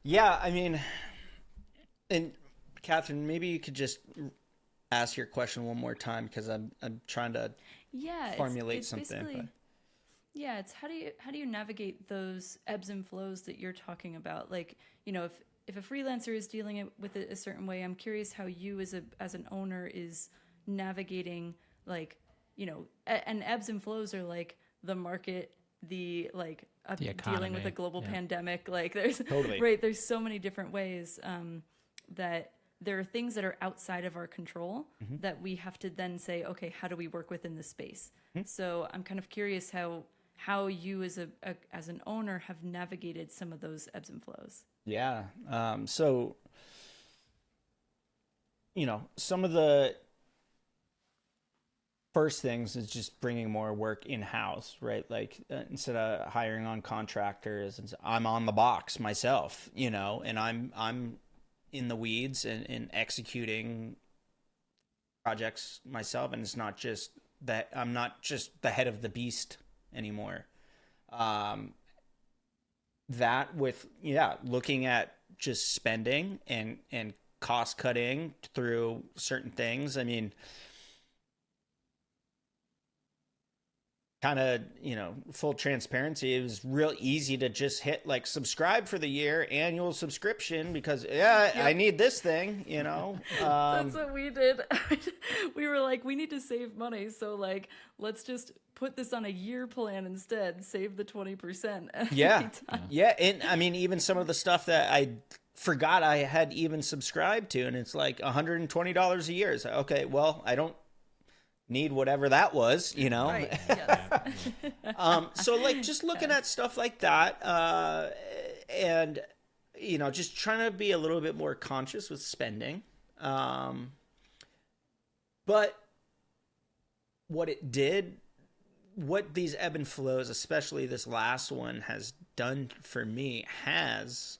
Yeah, I mean, and Kathryn, maybe you could just ask your question one more time, because I'm trying to formulate something. But... Yeah, it's how do you navigate those ebbs and flows that you're talking about? Like, you know, if a freelancer is dealing with it a certain way, I'm curious how you as an owner is navigating, like, you know, and ebbs and flows are like the market, the dealing with a global pandemic. Like there's there's so many different ways that there are things that are outside of our control that we have to then say, okay, how do we work within this space? So I'm kind of curious how you as an owner have navigated some of those ebbs and flows. Yeah. So, you know, some of the first things is just bringing more work in-house, right? Like instead of hiring on contractors, I'm on the box myself, you know, and I'm in the weeds and executing projects myself. And it's not just that I'm not just the head of the beast anymore. That with, looking at just spending and cost cutting through certain things. I mean, kind of, full transparency, it was real easy to just hit like subscribe for the year, annual subscription, because I need this thing, That's what we did. We were like, we need to save money, so like let's just put this on a year plan instead, save the 20%. Yeah. And I mean, even some of the stuff that I forgot I had even subscribed to, and it's like $120 a year. So okay, well, I don't need whatever that was, Right. Yes. So like just looking at stuff like that, and just trying to be a little bit more conscious with spending. But what these ebb and flows, especially this last one, has done for me has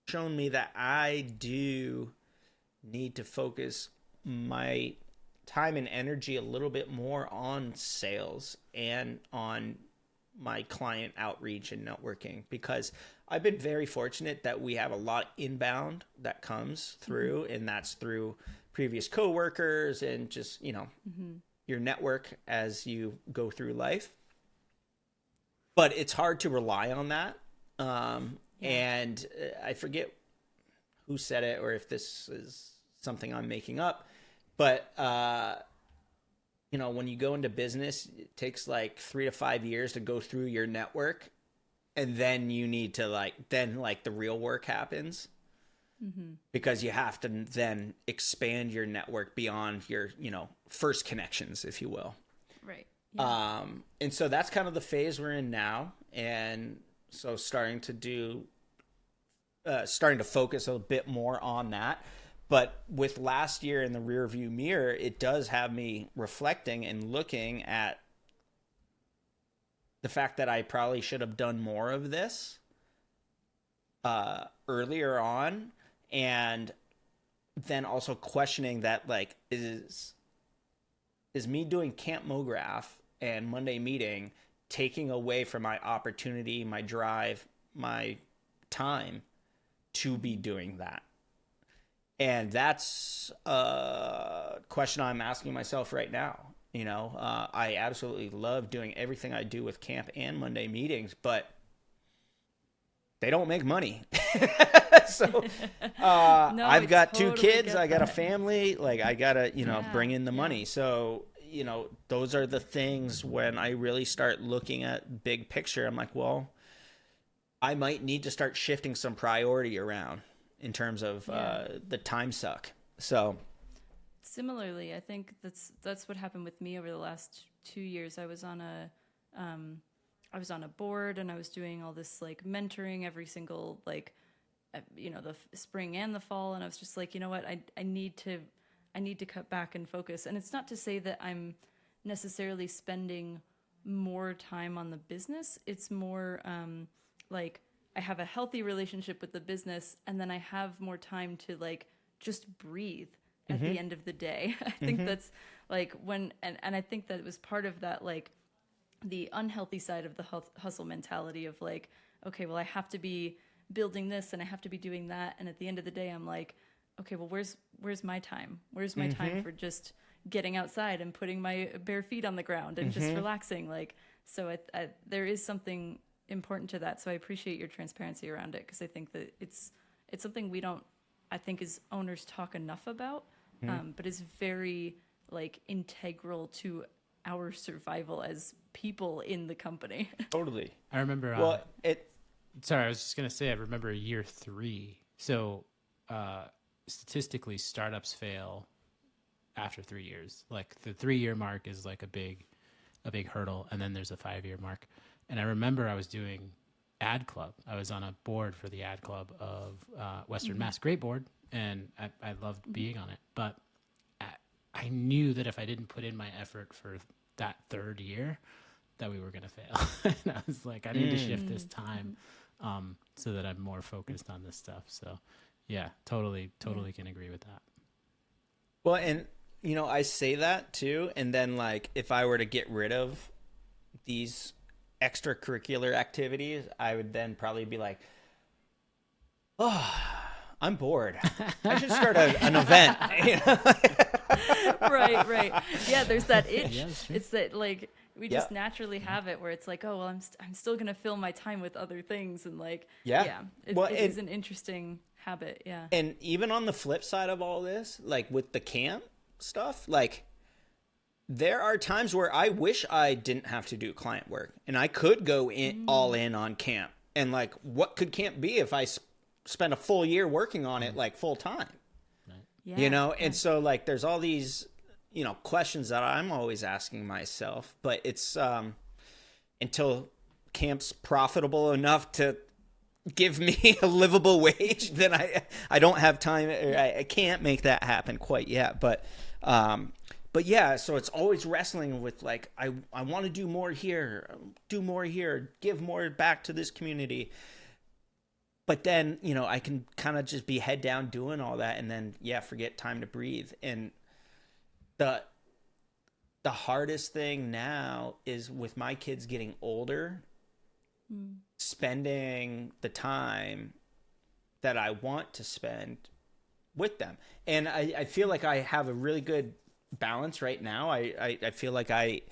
shown me that I do need to focus my time and energy a little bit more on sales and on my client outreach and networking, because I've been very fortunate that we have a lot inbound that comes through, and that's through previous coworkers and just, your network as you go through life. But it's hard to rely on that. And I forget who said it or if this is something I'm making up. But, when you go into business, it takes like 3 to 5 years to go through your network. And then you need to the real work happens. Because you have to then expand your network beyond your, first connections, if you will. Right. Yeah. And so that's kind of the phase we're in now. And so starting to focus a bit more on that. But with last year in the rearview mirror, it does have me reflecting and looking at the fact that I probably should have done more of this earlier on. And then also questioning that, like, is me doing Camp MoGraph and Monday meeting taking away from my opportunity, my drive, my time to be doing that? And that's a question I'm asking myself right now. You know, I absolutely love doing everything I do with camp and Monday meetings, but they don't make money. So I've got totally 2 kids. get I got a that. family. Like, I got to, bring in the yeah. money. So, those are the things when I really start looking at big picture. I'm like, well, I might need to start shifting some priority around in terms of the time suck. So Similarly, I think that's what happened with me over the last 2 years. I was on a board, and I was doing all this like mentoring every single the spring and the fall, and I was just like, you know what, I need to cut back and focus. And it's not to say that I'm necessarily spending more time on the business. It's more like I have a healthy relationship with the business, and then I have more time to like just breathe at the end of the day. I think that's like when, and I think that was part of that, like the unhealthy side of the hustle mentality of like, okay, well, I have to be building this and I have to be doing that. And at the end of the day, I'm like, okay, well, where's my time? Where's my time for just getting outside and putting my bare feet on the ground and just relaxing? Like, so there is something important to that. So I appreciate your transparency around it, because I think that it's something we don't, I think, as owners talk enough about, but is very like integral to our survival as people in the company. totally. I remember. Well, Sorry, I was just gonna say. I remember year 3. So statistically, startups fail after 3 years. Like the 3-year mark is like a big hurdle, and then there's a 5-year mark. And I remember I was doing ad club. I was on a board for the ad club of Western Mass. Great board, and I loved being on it. But I knew that if I didn't put in my effort for that 3rd year, that we were going to fail. And I was like, I need to shift this time so that I'm more focused on this stuff. So yeah, totally can agree with that. Well, and I say that too, and then like if I were to get rid of these extracurricular activities, I would then probably be like, oh, I'm bored. I should start an event. right. Yeah, there's that itch. Yeah, that's true. It's that like we just naturally have it where it's like, oh well, I'm still gonna fill my time with other things, and like it is an interesting habit. Yeah. And even on the flip side of all this, like with the camp stuff, like there are times where I wish I didn't have to do client work and I could go all in on camp. And like, what could camp be if I spent a full year working on it, like full time, Yeah. And so like, there's all these, questions that I'm always asking myself, but it's, until camp's profitable enough to give me a livable wage, then I don't have time, or I can't make that happen quite yet. But yeah, so it's always wrestling with like, I want to do more here, give more back to this community. But then, I can kind of just be head down doing all that, and then, forget time to breathe. And the hardest thing now is with my kids getting older, spending the time that I want to spend with them. And I feel like I have a really good balance right now. I feel like I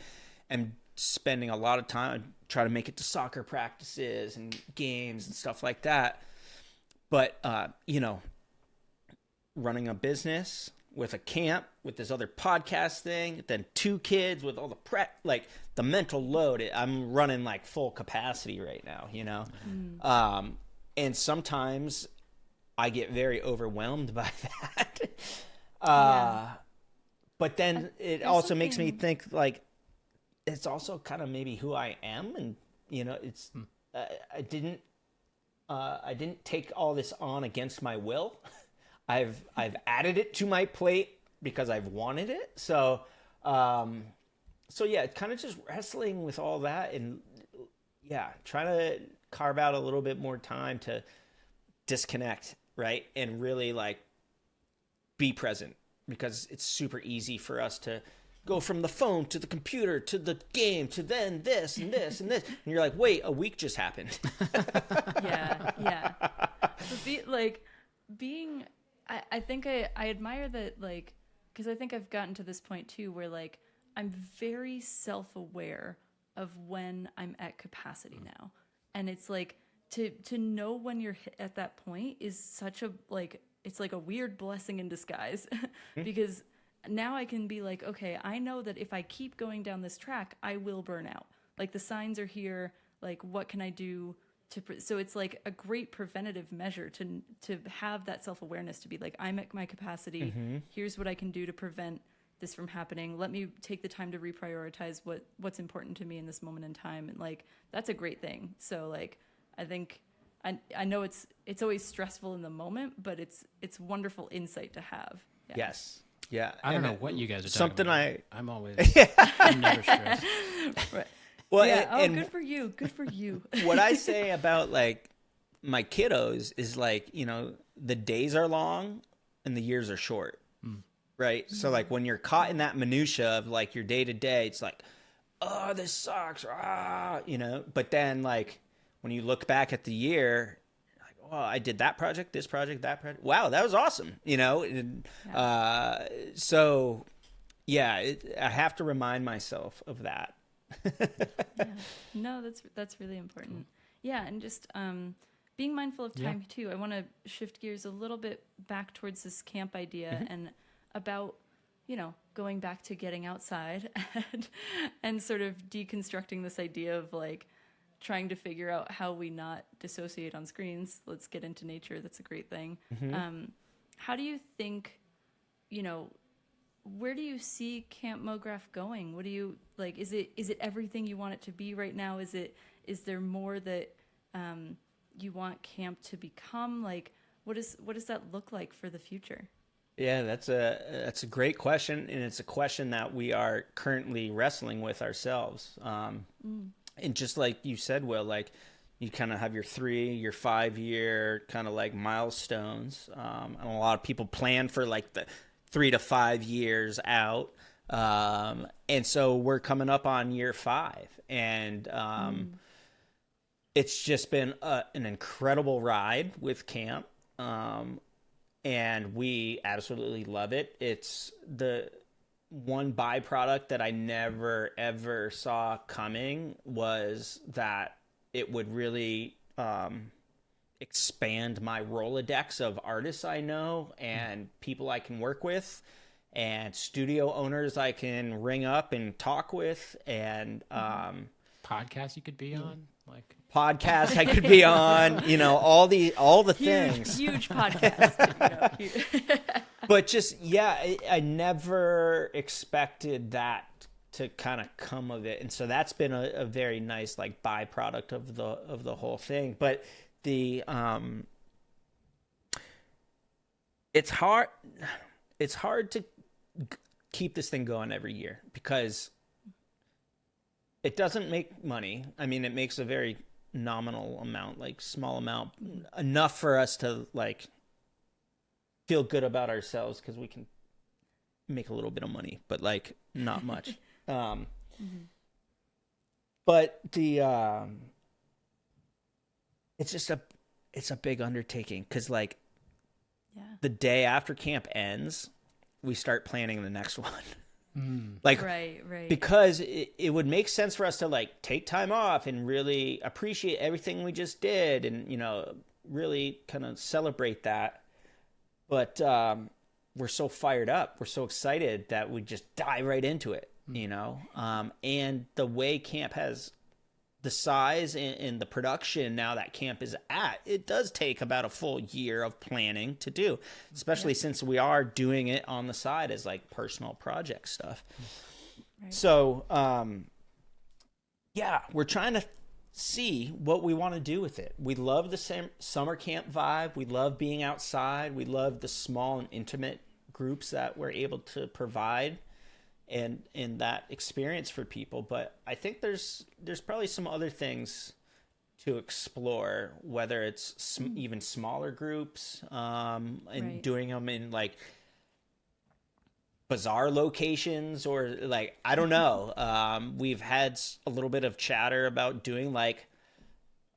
am spending a lot of time trying to make it to soccer practices and games and stuff like that. But, running a business with a camp, with this other podcast thing, then 2 kids with all the prep, like the mental load, I'm running like full capacity right now, and sometimes I get very overwhelmed by that. But then it also makes me think like, it's also kind of maybe who I am. And, it's, I didn't take all this on against my will. I've added it to my plate because I've wanted it. So yeah, kind of just wrestling with all that, and trying to carve out a little bit more time to disconnect right? And really like be present, because it's super easy for us to go from the phone to the computer to the game to then this and this and this. And you're like, wait, a week just happened. Yeah. But I think I admire that, like, because I think I've gotten to this point too where like I'm very self-aware of when I'm at capacity now. And it's like to know when you're at that point is such a, like, it's like a weird blessing in disguise because now I can be like, okay, I know that if I keep going down this track, I will burn out. Like the signs are here. Like, what can I do so it's like a great preventative measure to have that self-awareness, to be like, I'm at my capacity. Here's what I can do to prevent this from happening. Let me take the time to reprioritize what's important to me in this moment in time. And like, that's a great thing. So like, I think I know it's always stressful in the moment, but it's wonderful insight to have. Yeah. Yes. Yeah. I don't know what you guys are talking something about. I'm always, I'm never stressed. Right. Well, yeah. and Good for you. Good for you. what I say about like my kiddos is like, the days are long and the years are short. Right. So like when you're caught in that minutia of like your day to day, it's like, oh, this sucks. But then like when you look back at the year, like, oh, I did that project, this project, that project. Wow, that was awesome. So yeah, I have to remind myself of that. Yeah. No, that's really important. Cool. Yeah. And just, being mindful of time too. I want to shift gears a little bit back towards this camp idea and about, going back to getting outside and sort of deconstructing this idea of like trying to figure out how we not dissociate on screens. Let's get into nature. That's a great thing. How do you think, where do you see Camp MoGraph going? What do you like? Is it everything you want it to be right now? Is there more that you want camp to become? Like, what does that look like for the future? Yeah, that's a great question, and it's a question that we are currently wrestling with ourselves. And just like you said, Will, like you kind of have your 5 year kind of like milestones, and a lot of people plan for like the 3 to 5 years out, and so we're coming up on year 5, and it's just been an incredible ride with camp. And we absolutely love it. It's the one byproduct that I never, ever saw coming was that it would really expand my Rolodex of artists I know and people I can work with and studio owners I can ring up and talk with and Podcast you could be on, like podcast I could be on, all the things. Huge podcast. But just I never expected that to kind of come of it, and so that's been a very nice like byproduct of the whole thing. But the it's hard to keep this thing going every year because it doesn't make money. I mean, it makes a very nominal amount, like small amount, enough for us to like feel good about ourselves because we can make a little bit of money, but like not much. But the it's a big undertaking because like the day after camp ends, we start planning the next one. Like, right. Because it would make sense for us to like take time off and really appreciate everything we just did and, really kind of celebrate that. But we're so fired up. We're so excited that we just dive right into it, and the way camp has the size and the production now that camp is at, it does take about a full year of planning to do, especially since we are doing it on the side as like personal project stuff. Right. So, we're trying to see what we want to do with it. We love the summer camp vibe. We love being outside. We love the small and intimate groups that we're able to provide and that experience for people. But I think there's probably some other things to explore, whether it's even smaller groups, and Right. doing them in like bizarre locations, or like, I don't know. We've had a little bit of chatter about doing like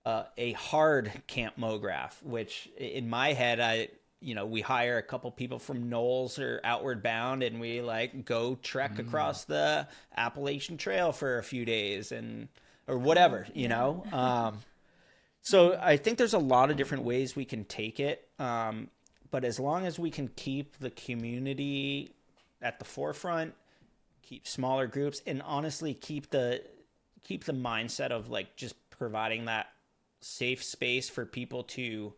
a hard campmograph, which in my head, we hire a couple people from Knowles or Outward Bound, and we like go trek across the Appalachian Trail for a few days or whatever, you know? So I think there's a lot of different ways we can take it. But as long as we can keep the community at the forefront, keep smaller groups, and honestly keep the mindset of like just providing that safe space for people to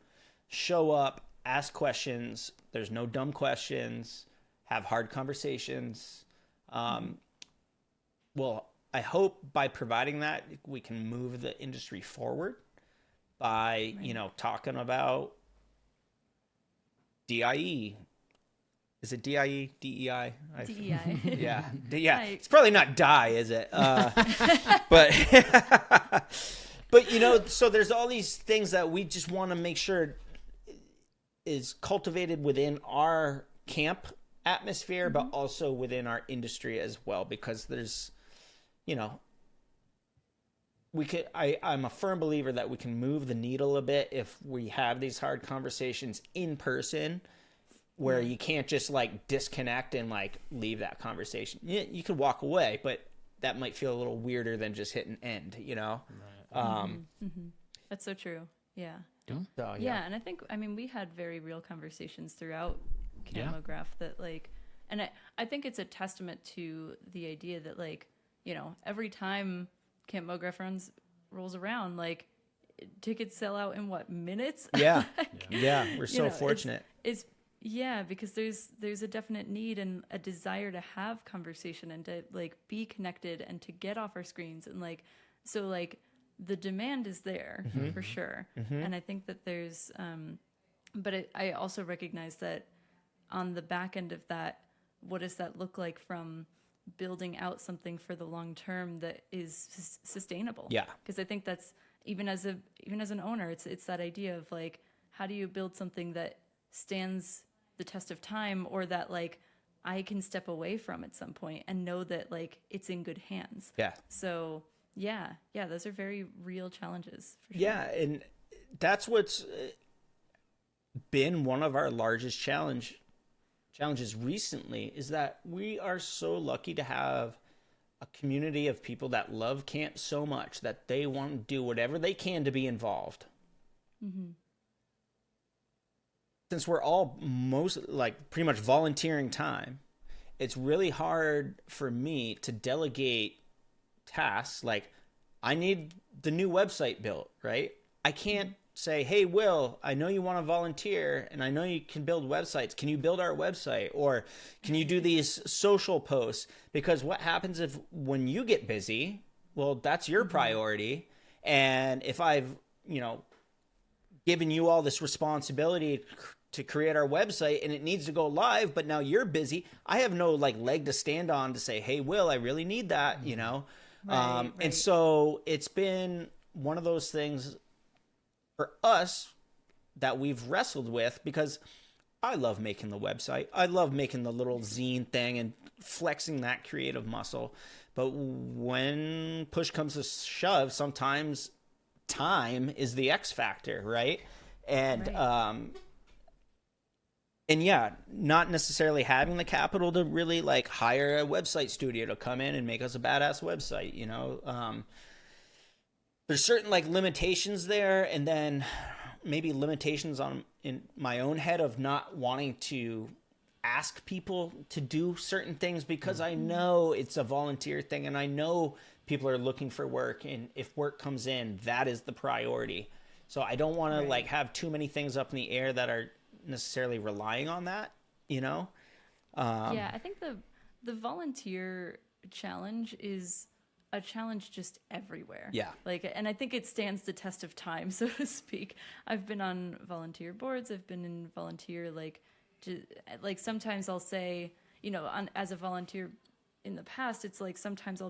show up, ask questions. There's no dumb questions, have hard conversations. Well, I hope by providing that, we can move the industry forward by, talking about DIE. Is it DIE? DEI? DEI. Yeah. Yeah. It's probably not die, is it? But so there's all these things that we just want to make sure is cultivated within our camp atmosphere, but also within our industry as well, because there's, I'm a firm believer that we can move the needle a bit if we have these hard conversations in person, where you can't just like disconnect and like leave that conversation. You could walk away, but that might feel a little weirder than just hit an end, Right. That's so true. Yeah. So, Yeah, and I mean, we had very real conversations throughout Campmograph that like, and I think it's a testament to the idea that like, every time Campmograph rolls around, like tickets sell out in what, minutes? Yeah. Yeah. We're so fortunate. It's because there's a definite need and a desire to have conversation and to like be connected and to get off our screens, and like, so like the demand is there for sure. And I think that there's, but I also recognize that on the back end of that, what does that look like from building out something for the long term that is sustainable? Yeah. Because I think that's even as an owner, it's that idea of like, how do you build something that stands the test of time, or that like I can step away from at some point and know that like it's in good hands? Yeah. So yeah, those are very real challenges. For sure. Yeah, and that's what's been one of our largest challenges recently, is that we are so lucky to have a community of people that love camp so much that they want to do whatever they can to be involved. Since we're all pretty much volunteering time, it's really hard for me to delegate tasks. Like, I need the new website built, right? I can't say, hey, Will, I know you want to volunteer and I know you can build websites. Can you build our website? Or can you do these social posts? Because what happens when you get busy, well, that's your priority. And if I've, given you all this responsibility to create our website and it needs to go live, but now you're busy, I have no leg to stand on to say, hey, Will, I really need that, Right. And so it's been one of those things for us that we've wrestled with, because I love making the website. I love making the little zine thing and flexing that creative muscle. But when push comes to shove, sometimes time is the X factor, right? And, and yeah, not necessarily having the capital to really hire a website studio to come in and make us a badass website, there's certain limitations there, and then maybe limitations in my own head of not wanting to ask people to do certain things, because I know it's a volunteer thing and I know people are looking for work, and if work comes in, that is the priority. So I don't want to have too many things up in the air that are necessarily relying on that, Yeah, I think the volunteer challenge is a challenge just everywhere. Yeah. And I think it stands the test of time, so to speak. I've been on volunteer boards. I've been in volunteer, sometimes I'll say, as a volunteer in the past, it's sometimes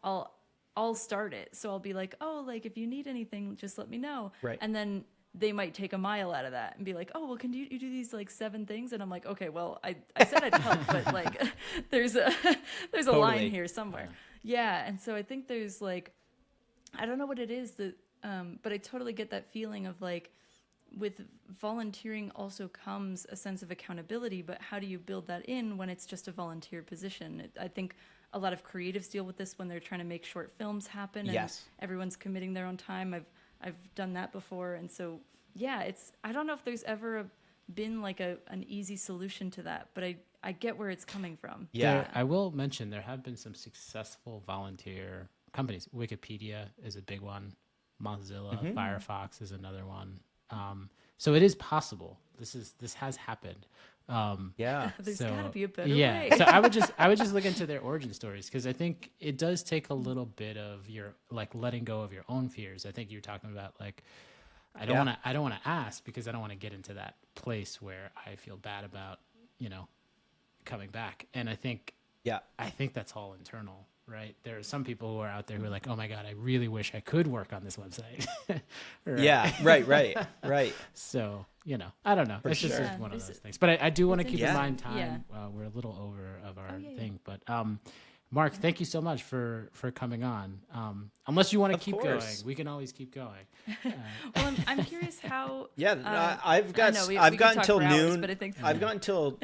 I'll I'll start it. So I'll be like, oh, like if you need anything, just let me know. Right. And then they might take a mile out of that and be like, oh, well, can you do these like 7 things? And I'm like, okay, well, I said I'd help, but like there's a line here somewhere. Yeah. And so I think there's like, I don't know what it is that, but I totally get that feeling of like, with volunteering also comes a sense of accountability, but how do you build that in when it's just a volunteer position? I think a lot of creatives deal with this when they're trying to make short films happen and Yes. everyone's committing their own time. I've done that before. And so, yeah, I don't know if there's ever been like an easy solution to that, but I get where it's coming from. Yeah. I will mention there have been some successful volunteer companies. Wikipedia is a big one. Mozilla, Firefox is another one. So it is possible. This has happened. Yeah. There's so, gotta be a better yeah. way. So I would just look into their origin stories, because I think it does take a little bit of your like letting go of your own fears. I think you're talking about like I don't want to ask because I don't want to get into that place where I feel bad about, coming back. And I think that's all internal, right? There are some people who are out there who are like, oh my God, I really wish I could work on this website. Right? Yeah. Right. So, I don't know. It's sure. just one of those things. But I do want to keep in mind time. Yeah. We're a little over of our thing. But Mark, thank you so much for coming on. Unless you want to keep going, we can always keep going. Well, I'm curious how. Yeah, I've got until noon. But I think I've got until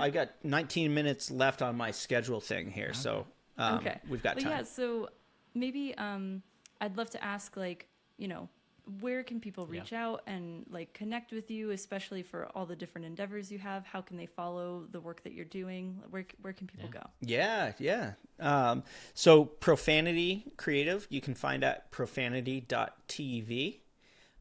I've got 19 minutes left on my schedule thing here, so okay, we've got time. Yeah, so maybe I'd love to ask, like, where can people reach out and like connect with you, especially for all the different endeavors you have? How can they follow the work that you're doing? Where can people go? Yeah. So Prøfanity Creative, you can find at prøfanity.tv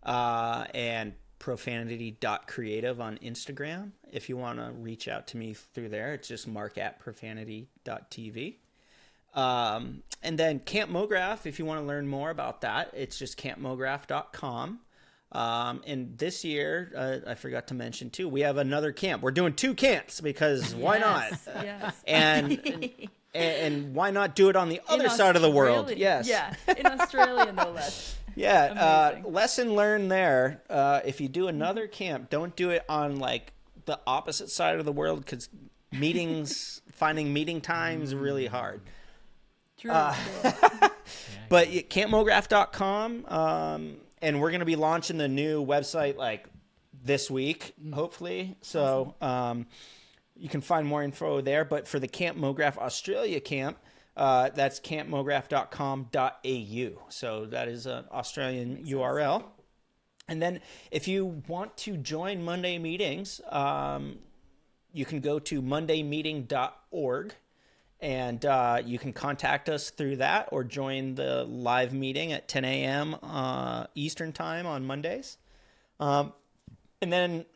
and prøfanity.creative on Instagram. If you want to reach out to me through there, it's just mark at prøfanity.tv. And then Camp Mograph, if you want to learn more about that, it's just campmograph.com. And this year, I forgot to mention too, we have another camp. We're doing 2 camps because why not? Yes. And why not do it on the other side of the world? Yes. Yeah. In Australia, no less. Yeah. Lesson learned there. If you do another camp, don't do it on like the opposite side of the world, because finding meeting times is really hard. True. But campmograph.com, and we're going to be launching the new website like this week, hopefully. So you can find more info there. But for the Camp Mograph Australia camp, that's campmograph.com.au. So that is an Australian URL. And then if you want to join Monday meetings, you can go to mondaymeeting.org. And you can contact us through that or join the live meeting at 10 a.m. Eastern time on Mondays. And then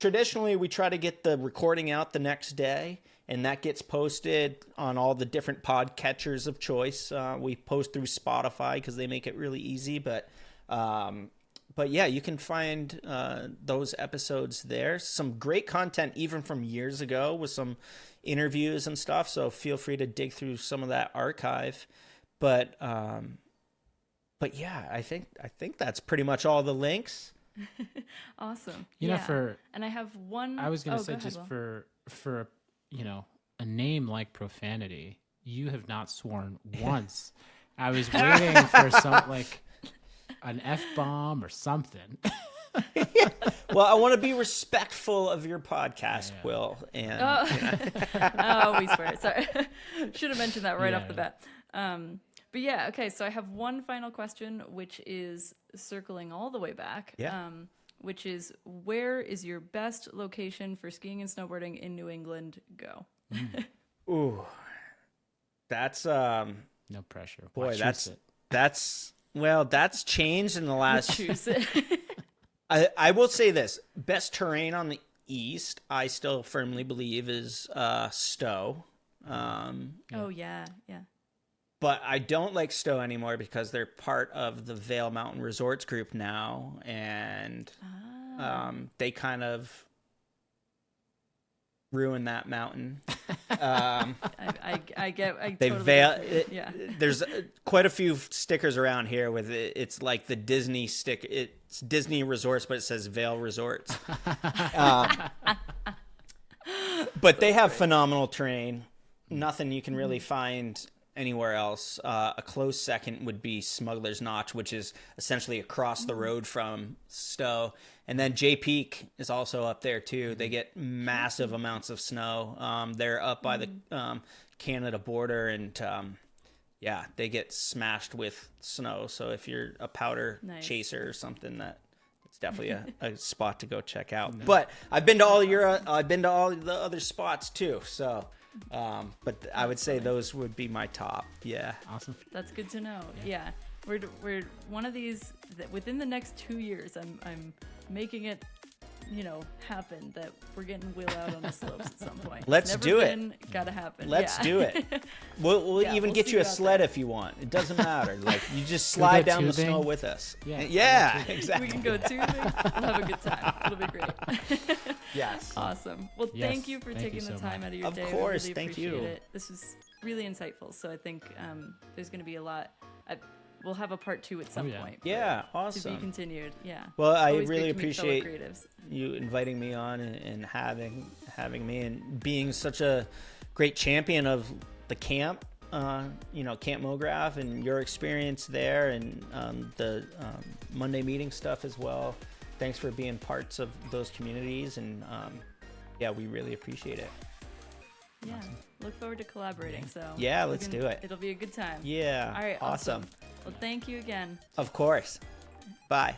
traditionally we try to get the recording out the next day, and that gets posted on all the different podcatchers of choice. We post through Spotify because they make it really easy. But yeah, you can find those episodes there. Some great content even from years ago with some interviews and stuff, so feel free to dig through some of that archive. But yeah, I think that's pretty much all the links. Awesome. And I have one. I was going to say, just for a name like Prøfanity, you have not sworn once. I was waiting for some like an F-bomb or something. Well, I want to be respectful of your podcast, Will. And we swear. Sorry. Should have mentioned that right off the bat. But yeah, okay. So I have one final question, which is circling all the way back. Yeah. Which is, where is your best location for skiing and snowboarding in New England? Go. Ooh, that's no pressure. Boy, that's changed in the last. Choose it. I will say this: best terrain on the east, I still firmly believe, is Stowe. Oh yeah. But I don't like Stowe anymore because they're part of the Vail Mountain Resorts group now, and they kind of ruin that mountain. I They totally veil get you. Yeah. There's quite a few stickers around here with it. It's like the Disney stick. It's Disney Resorts, but it says Vail Resorts. But they have phenomenal terrain. Nothing you can really find anywhere else. A close second would be Smuggler's Notch, which is essentially across the road from Stowe. And then Jay Peak is also up there too. They get massive amounts of snow. They're up by the Canada border, and yeah, they get smashed with snow. So if you're a powder chaser or something, it's definitely a spot to go check out. But I've been to all the other spots too. So, but I would say those would be my top. Yeah. Awesome. That's good to know. Yeah. We're one of these that within the next 2 years, I'm making it, happen that we're getting Will out on the slopes at some point. Let's do it. Gotta happen. Let's do it. We'll even get you a sled if you want. It doesn't matter. Like, you just slide down the snow with us. Yeah, exactly. We can go tubing. We'll have a good time. It'll be great. Yes. Awesome. Well, thank you for taking the time out of your day. Of course. We really Thank appreciate you. it. This was really insightful. So I think there's going to be a lot. We'll have a part 2 at some point. Yeah, To awesome. be continued. Yeah. Well, I Always really great to meet fellow appreciate creatives. you inviting me on and having me and being such a great champion of the camp, Camp MoGraph, and your experience there, and the Monday meeting stuff as well. Thanks for being parts of those communities, and yeah, we really appreciate it. Yeah. Look forward to collaborating. So yeah, let's do it. It'll be a good time. Yeah. All right. Awesome. Well, thank you again. Of course. Bye.